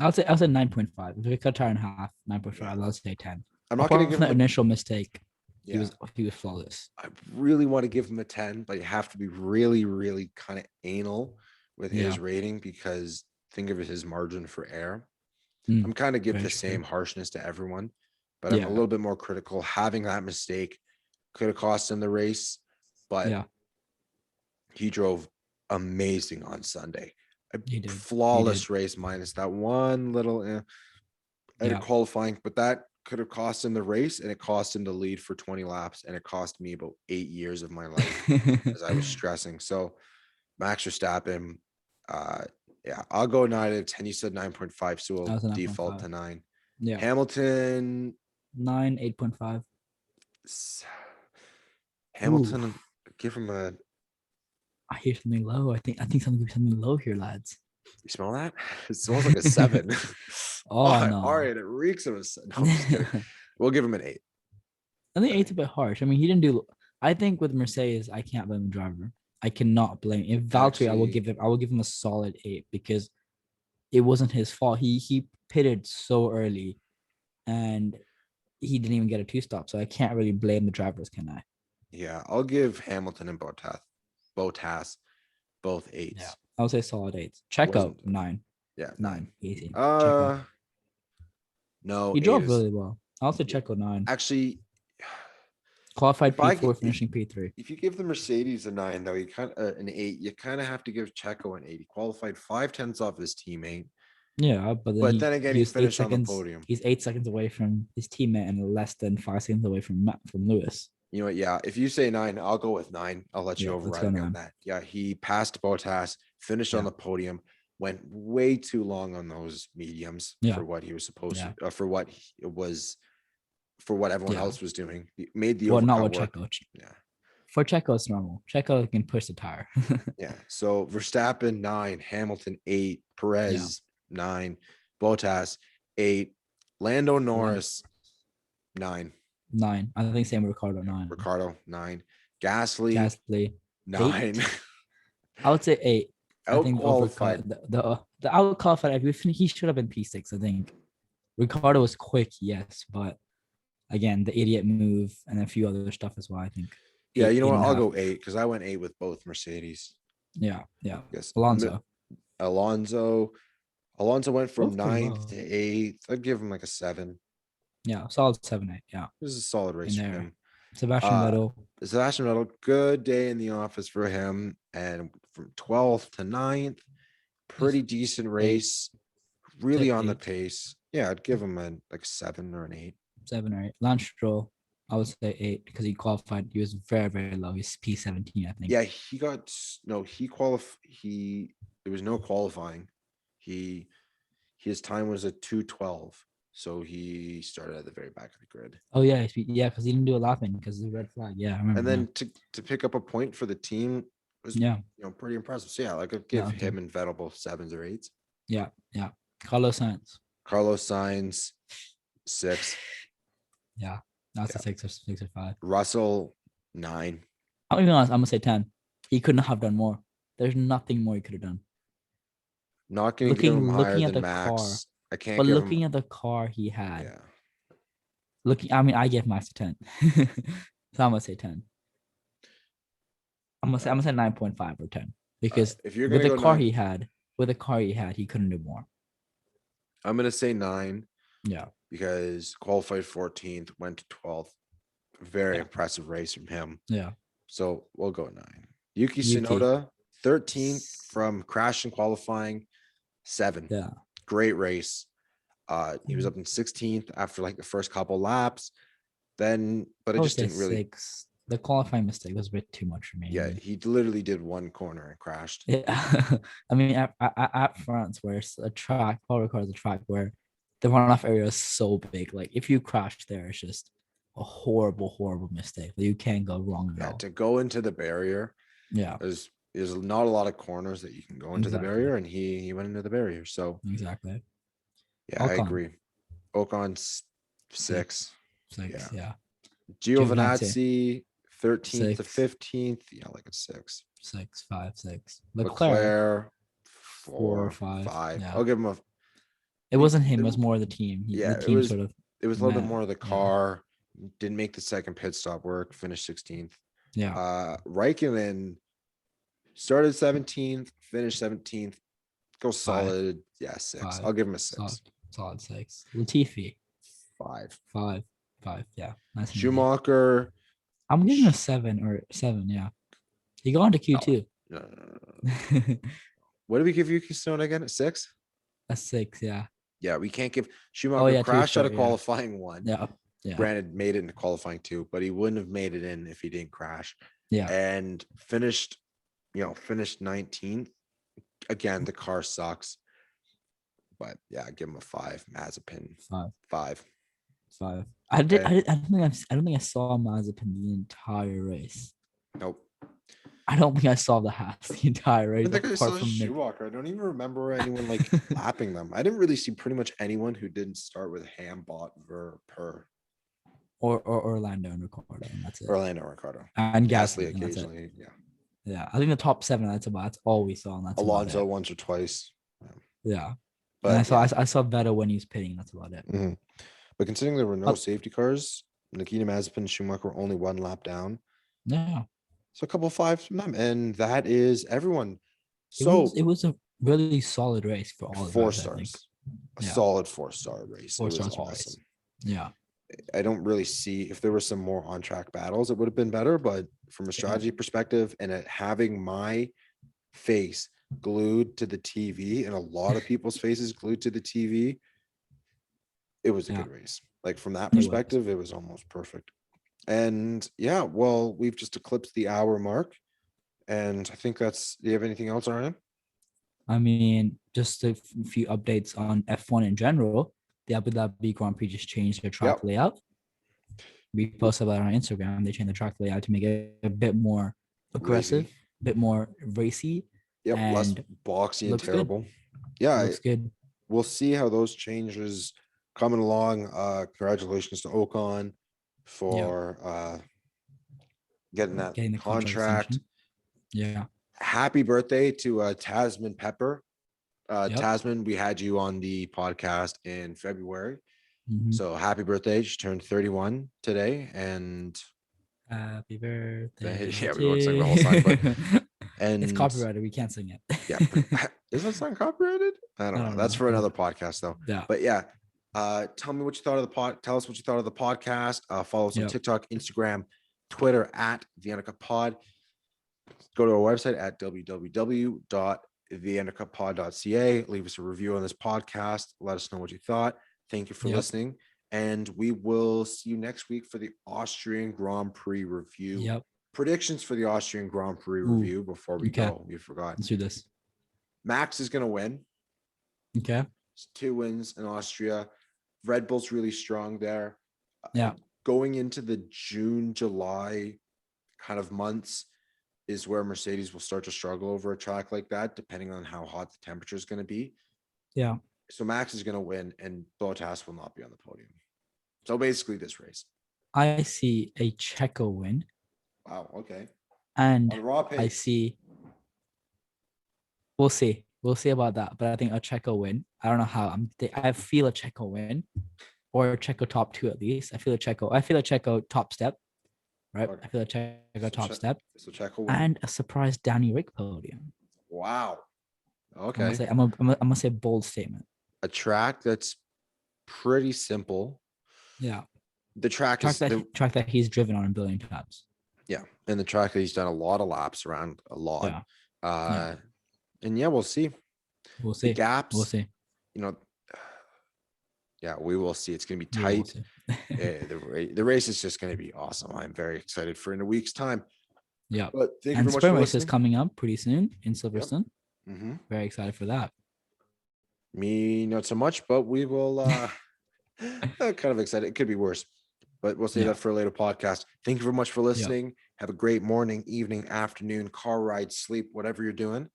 Speaker 2: I'll say 9.5. If we cut tire in half, 9.5.
Speaker 1: Yeah.
Speaker 2: I'll say 10.
Speaker 1: I'm not going
Speaker 2: Apart
Speaker 1: to give
Speaker 2: from that
Speaker 1: him
Speaker 2: initial mistake,
Speaker 1: yeah.
Speaker 2: he was flawless.
Speaker 1: I really want to give him a 10, but you have to be really, really kind of anal with his rating, because think of his margin for error. I'm kind of give the same harshness to everyone, but I'm a little bit more critical. Having that mistake could have cost him the race, but he drove amazing on Sunday.
Speaker 2: He did.
Speaker 1: Flawless race minus that one little qualifying, but that could have cost him the race, and it cost him the lead for 20 laps, and it cost me about 8 years of my life as I was stressing. So Max Verstappen, I'll go 9 out of 10. You said 9.5, so we'll default to 9.
Speaker 2: Yeah.
Speaker 1: Hamilton
Speaker 2: 9, 8.5.
Speaker 1: Hamilton, give him a.
Speaker 2: I hear something low. I think something low here, lads.
Speaker 1: You smell that? It smells like a 7.
Speaker 2: Oh no!
Speaker 1: Aryan, it reeks of a 7. No, I'm just kidding. We'll give him an 8.
Speaker 2: I think 8's a bit harsh. I mean, he didn't do. I think with Mercedes, I can't blame the driver. I cannot blame. If Valtteri, I will give him a solid 8, because it wasn't his fault. He pitted so early, and he didn't even get a 2-stop. So I can't really blame the drivers, can I?
Speaker 1: Yeah, I'll give Hamilton and Bottas both 8s.
Speaker 2: Yeah, I'll say solid 8s. Checo 9.
Speaker 1: Yeah,
Speaker 2: 9. Easy.
Speaker 1: No,
Speaker 2: he drove really well. I'll say Checo 9.
Speaker 1: Actually,
Speaker 2: qualified P4, finishing P3.
Speaker 1: If you give the Mercedes a 9, though, you kind of an 8. You kind of have to give Checo an 8. He qualified 5/10 off his teammate.
Speaker 2: Yeah, but
Speaker 1: then again, he finished on the podium.
Speaker 2: He's 8 seconds away from his teammate and less than 5 seconds away from Lewis.
Speaker 1: You know what? Yeah, if you say 9, I'll go with 9. I'll let you override me on that. Yeah, he passed Bottas, finished on the podium, went way too long on those mediums for what he was supposed to, for what it was, for what everyone else was doing. He made the
Speaker 2: not what Checo.
Speaker 1: Yeah.
Speaker 2: For Checo, it's normal. Checo can push the tire.
Speaker 1: Yeah. So Verstappen 9, Hamilton 8, Perez 9, Bottas 8, Lando Norris 9.
Speaker 2: 9. I think same with Ricardo 9.
Speaker 1: Ricardo 9. Gasly 9.
Speaker 2: I would say 8.
Speaker 1: Out qualified.
Speaker 2: The out qualified. He should have been P6. I think Ricardo was quick, yes, but again, the idiot move and a few other stuff as well. I think.
Speaker 1: Yeah, you know what? I'll go 8 because I went 8 with both Mercedes.
Speaker 2: Yeah.
Speaker 1: Yes.
Speaker 2: Alonso
Speaker 1: went from 9th to 8th. I'd give him like a 7.
Speaker 2: Yeah, solid 7, 8. Yeah,
Speaker 1: this is a solid race for him.
Speaker 2: Sebastian
Speaker 1: Vettel, good day in the office for him, and from 12th to 9th, pretty decent race, really on the pace. Yeah, I'd give him a 7 or an 8.
Speaker 2: 7 or 8. Lance Stroll, I would say 8 because he qualified. He was very, very low. He's P17, I think.
Speaker 1: Yeah, there was no qualifying. His time was a 2:12. So he started at the very back of the grid.
Speaker 2: Oh yeah, because he didn't do a lapping because of the red flag. Yeah, I remember.
Speaker 1: And then to pick up a point for the team was pretty impressive. So I could give him and Vettel both 7s or 8s.
Speaker 2: Yeah. Carlos Sainz 6. Yeah, that's a 6 or 5.
Speaker 1: Russell 9.
Speaker 2: I'm gonna be honest. I'm gonna say 10. He couldn't have done more. There's nothing more he could have done.
Speaker 1: Not gonna give him higher than Max.
Speaker 2: Car,
Speaker 1: I can't.
Speaker 2: But looking at the car he had, I gave Max a 10, so I'm gonna say 10. I'm gonna say 9.5 or 10 because
Speaker 1: if you're
Speaker 2: with the car he had, he couldn't do more.
Speaker 1: I'm gonna say 9.
Speaker 2: Yeah,
Speaker 1: because qualified 14th, went to 12th. Very
Speaker 2: Yeah.
Speaker 1: impressive race from him.
Speaker 2: Yeah.
Speaker 1: So we'll go 9. Yuki
Speaker 2: Yuki.
Speaker 1: Tsunoda, 13th from crash and qualifying, 7.
Speaker 2: Yeah.
Speaker 1: Great race. He was up in 16th after like the first couple laps. Then, but it
Speaker 2: I would
Speaker 1: just
Speaker 2: say
Speaker 1: didn't really.
Speaker 2: 6. The qualifying mistake was a bit too much for me.
Speaker 1: Yeah, he literally did one corner and crashed.
Speaker 2: Yeah. I mean, at France, where it's a track, Paul Ricard is a track where the runoff area is so big. Like, if you crash there, it's just a horrible, horrible mistake. You can't go wrong at
Speaker 1: Yeah,
Speaker 2: all.
Speaker 1: to go into the barrier,
Speaker 2: Yeah,
Speaker 1: there's not a lot of corners that you can go into the
Speaker 2: Exactly.
Speaker 1: barrier, and he went into the barrier. So
Speaker 2: exactly.
Speaker 1: yeah, I
Speaker 2: Ocon.
Speaker 1: agree. Ocon's 6.
Speaker 2: 6. Yeah.
Speaker 1: Giovinazzi, 13th to
Speaker 2: 6.
Speaker 1: 15th. Yeah, like a 6.
Speaker 2: 6, 5, 6.
Speaker 1: Leclerc,
Speaker 2: 4 or
Speaker 1: 4,
Speaker 2: 5.
Speaker 1: 5.
Speaker 2: Yeah.
Speaker 1: I'll give him a.
Speaker 2: It wasn't him. It was more the team.
Speaker 1: Yeah,
Speaker 2: The team sort of.
Speaker 1: it was a little bit
Speaker 2: met.
Speaker 1: more of the car. Didn't make the second pit stop work. Finished 16th.
Speaker 2: Yeah.
Speaker 1: Raikkonen started 17th, finished 17th. Go
Speaker 2: 5.
Speaker 1: solid. Yeah, 6.
Speaker 2: 5.
Speaker 1: I'll give him a 6.
Speaker 2: Solid 6. Latifi.
Speaker 1: 5.
Speaker 2: 5. 5. Yeah. Nice and easy.
Speaker 1: Schumacher.
Speaker 2: I'm giving him a 7 or 7. Yeah. He got into Q2.
Speaker 1: No. What did we give Yuki Tsunoda again? A 6?
Speaker 2: A 6. Yeah.
Speaker 1: Yeah, we can't give Schumacher
Speaker 2: yeah,
Speaker 1: crashed out of
Speaker 2: yeah.
Speaker 1: qualifying 1.
Speaker 2: Yeah. Yeah.
Speaker 1: Granted, made it into qualifying 2, but he wouldn't have made it in if he didn't crash.
Speaker 2: Yeah.
Speaker 1: And finished 19th. Again, the car sucks. But yeah, I give him a 5. Mazepin. 5.
Speaker 2: 5. I don't think I saw Mazepin the entire race.
Speaker 1: Nope.
Speaker 2: I don't think I saw the Haas the entire race.
Speaker 1: I think I
Speaker 2: apart
Speaker 1: saw
Speaker 2: from Mick.
Speaker 1: Schumacher. I don't even remember anyone like lapping them. I didn't really see pretty much anyone who didn't start with Ham, Bot, Ver, Per.
Speaker 2: Or Orlando and Ricardo, and that's it.
Speaker 1: Orlando, Ricardo.
Speaker 2: And
Speaker 1: Gasly
Speaker 2: Gasly, and that's it.
Speaker 1: occasionally. Yeah.
Speaker 2: Yeah, I think the top 7. That's all we saw. And that's
Speaker 1: Alonso
Speaker 2: about it.
Speaker 1: once or twice.
Speaker 2: Yeah,
Speaker 1: But
Speaker 2: and I saw Vettel when he was pitting. That's about it.
Speaker 1: Mm-hmm. But considering there were no safety cars, Nikita Mazepin and Schumacher were only 1 lap down.
Speaker 2: Yeah.
Speaker 1: So a couple of 5s from them, and that is everyone. So
Speaker 2: it was a really solid race for all
Speaker 1: 4
Speaker 2: of us,
Speaker 1: stars. A
Speaker 2: Yeah.
Speaker 1: solid 4-star race.
Speaker 2: 4
Speaker 1: it was
Speaker 2: stars
Speaker 1: awesome.
Speaker 2: for race. Yeah.
Speaker 1: I don't really see if there were some more on-track battles, it would have been better. But from a strategy perspective, and having my face glued to the TV and a lot of people's faces glued to the TV, it was a good race. Like from that perspective, it was almost perfect. And yeah, well, we've just eclipsed the hour mark. And I think that's. Do you have anything else, Aryan?
Speaker 2: I mean, just a few updates on F1 in general. The Abu Dhabi Grand Prix just changed their track layout. We posted about it on Instagram. They changed the track layout to make it a bit more aggressive, a bit more racy.
Speaker 1: Yep, less boxy and terrible.
Speaker 2: Good.
Speaker 1: Yeah,
Speaker 2: looks good.
Speaker 1: We'll see how those changes coming along. Congratulations to Ocon for getting that contract.
Speaker 2: Yeah.
Speaker 1: Happy birthday to Tasman Pepper.
Speaker 2: Yep.
Speaker 1: Tasman, we had you on the podcast in February.
Speaker 2: Mhm.
Speaker 1: So happy birthday. She turned 31 today. And
Speaker 2: happy birthday.
Speaker 1: Yeah, we won't sing the whole song, but and
Speaker 2: it's copyrighted. We can't sing it.
Speaker 1: Yeah. Is that song copyrighted? I don't know. That's for another podcast though.
Speaker 2: Yeah.
Speaker 1: But yeah. Tell me what you thought of the tell us what you thought of the podcast. Follow us on TikTok, Instagram, Twitter at the Undercut Pod. Go to our website at www.theundercutpod.ca. Leave us a review on this podcast. Let us know what you thought. Thank you for listening. And we will see you next week for the Austrian Grand Prix review.
Speaker 2: Yep.
Speaker 1: Predictions for the Austrian Grand Prix review before we go. We forgot.
Speaker 2: Let's do this.
Speaker 1: Max is going to win.
Speaker 2: Okay.
Speaker 1: 2 wins in Austria. Red Bull's really strong there.
Speaker 2: Yeah.
Speaker 1: Going into the June, July kind of months is where Mercedes will start to struggle over a track like that, depending on how hot the temperature is going to be.
Speaker 2: Yeah.
Speaker 1: So Max is going to win and Bottas will not be on the podium. So basically this race.
Speaker 2: I see a Checo win.
Speaker 1: Wow. Okay.
Speaker 2: And I see. We'll see. We'll see about that. But I think a Checo win. I don't know how. I feel a Checo win, or a Checo top 2 at least. I feel a Checo top step. Right. Okay. I feel a Checo top step.
Speaker 1: So Checo win.
Speaker 2: And a surprise Danny Rick podium.
Speaker 1: Wow. Okay.
Speaker 2: I'm gonna say bold statement.
Speaker 1: A track that's pretty simple.
Speaker 2: Yeah.
Speaker 1: the track is
Speaker 2: track that he's driven on a billion times.
Speaker 1: yeah, and the track that he's done a lot of laps around a lot.
Speaker 2: Yeah.
Speaker 1: And yeah, we'll see.
Speaker 2: We'll see.
Speaker 1: The gaps,
Speaker 2: We'll see.
Speaker 1: you know, yeah, we will see. It's going to be
Speaker 2: We will
Speaker 1: tight.
Speaker 2: see.
Speaker 1: The race is just going to be awesome. I'm very excited for in a week's time.
Speaker 2: Yeah.
Speaker 1: But thank you
Speaker 2: And
Speaker 1: very much
Speaker 2: sprint
Speaker 1: for
Speaker 2: race is
Speaker 1: listening.
Speaker 2: coming up pretty soon in Silverstone.
Speaker 1: Mm-hmm.
Speaker 2: Very excited for that.
Speaker 1: Me, not so much, but we will kind of excited. It could be worse, but we'll save that for a later podcast. Thank you very much for listening. Have a great morning, evening, afternoon, car ride, sleep, whatever you're doing.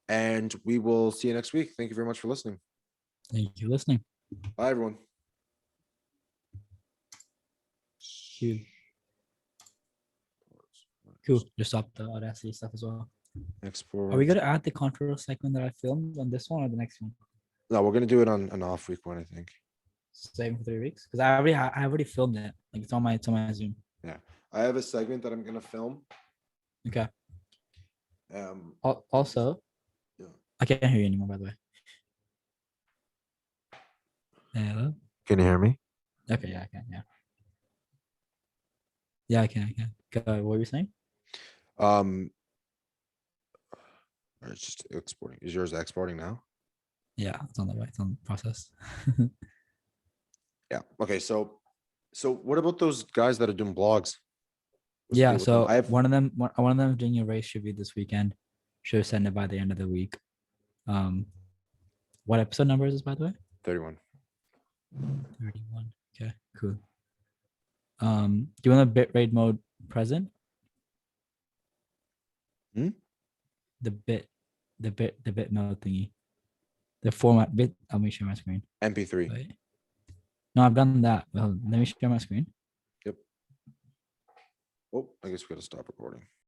Speaker 1: And we will see you next week. Thank you very much for listening.
Speaker 2: Thank you for listening.
Speaker 1: Bye, everyone.
Speaker 2: Cool. Just stop the Audacity stuff as well.
Speaker 1: Export.
Speaker 2: Are we going to add the controversial segment that I filmed on this one or the next one?
Speaker 1: No, we're going to do it on an off week one, I think.
Speaker 2: Save for 3 weeks? Because I already filmed it. Like it's on my Zoom.
Speaker 1: Yeah. I have a segment that I'm going to film.
Speaker 2: Okay. Also,
Speaker 1: yeah.
Speaker 2: I can't hear you anymore, by the way. Hello?
Speaker 1: Can you hear me?
Speaker 2: Okay, yeah, I can, yeah. Yeah, I can. Go, what were you saying?
Speaker 1: It's just exporting. Is yours exporting now?
Speaker 2: Yeah, it's on the way. It's on the process.
Speaker 1: Yeah. Okay. So what about those guys that are doing blogs? What's the
Speaker 2: Yeah.
Speaker 1: deal with
Speaker 2: So
Speaker 1: them? I have
Speaker 2: one of them is doing a race review this weekend. Should send it by the end of the week. What episode number is this, by the way?
Speaker 1: 31.
Speaker 2: 31. Okay, cool. Do you want the bitrate mode present? The bit mode thingy. The format bit. Let me share my screen.
Speaker 1: MP3.
Speaker 2: Wait. No, I've done that. Well, let me share my screen.
Speaker 1: Yep. Oh, I guess we got to stop recording.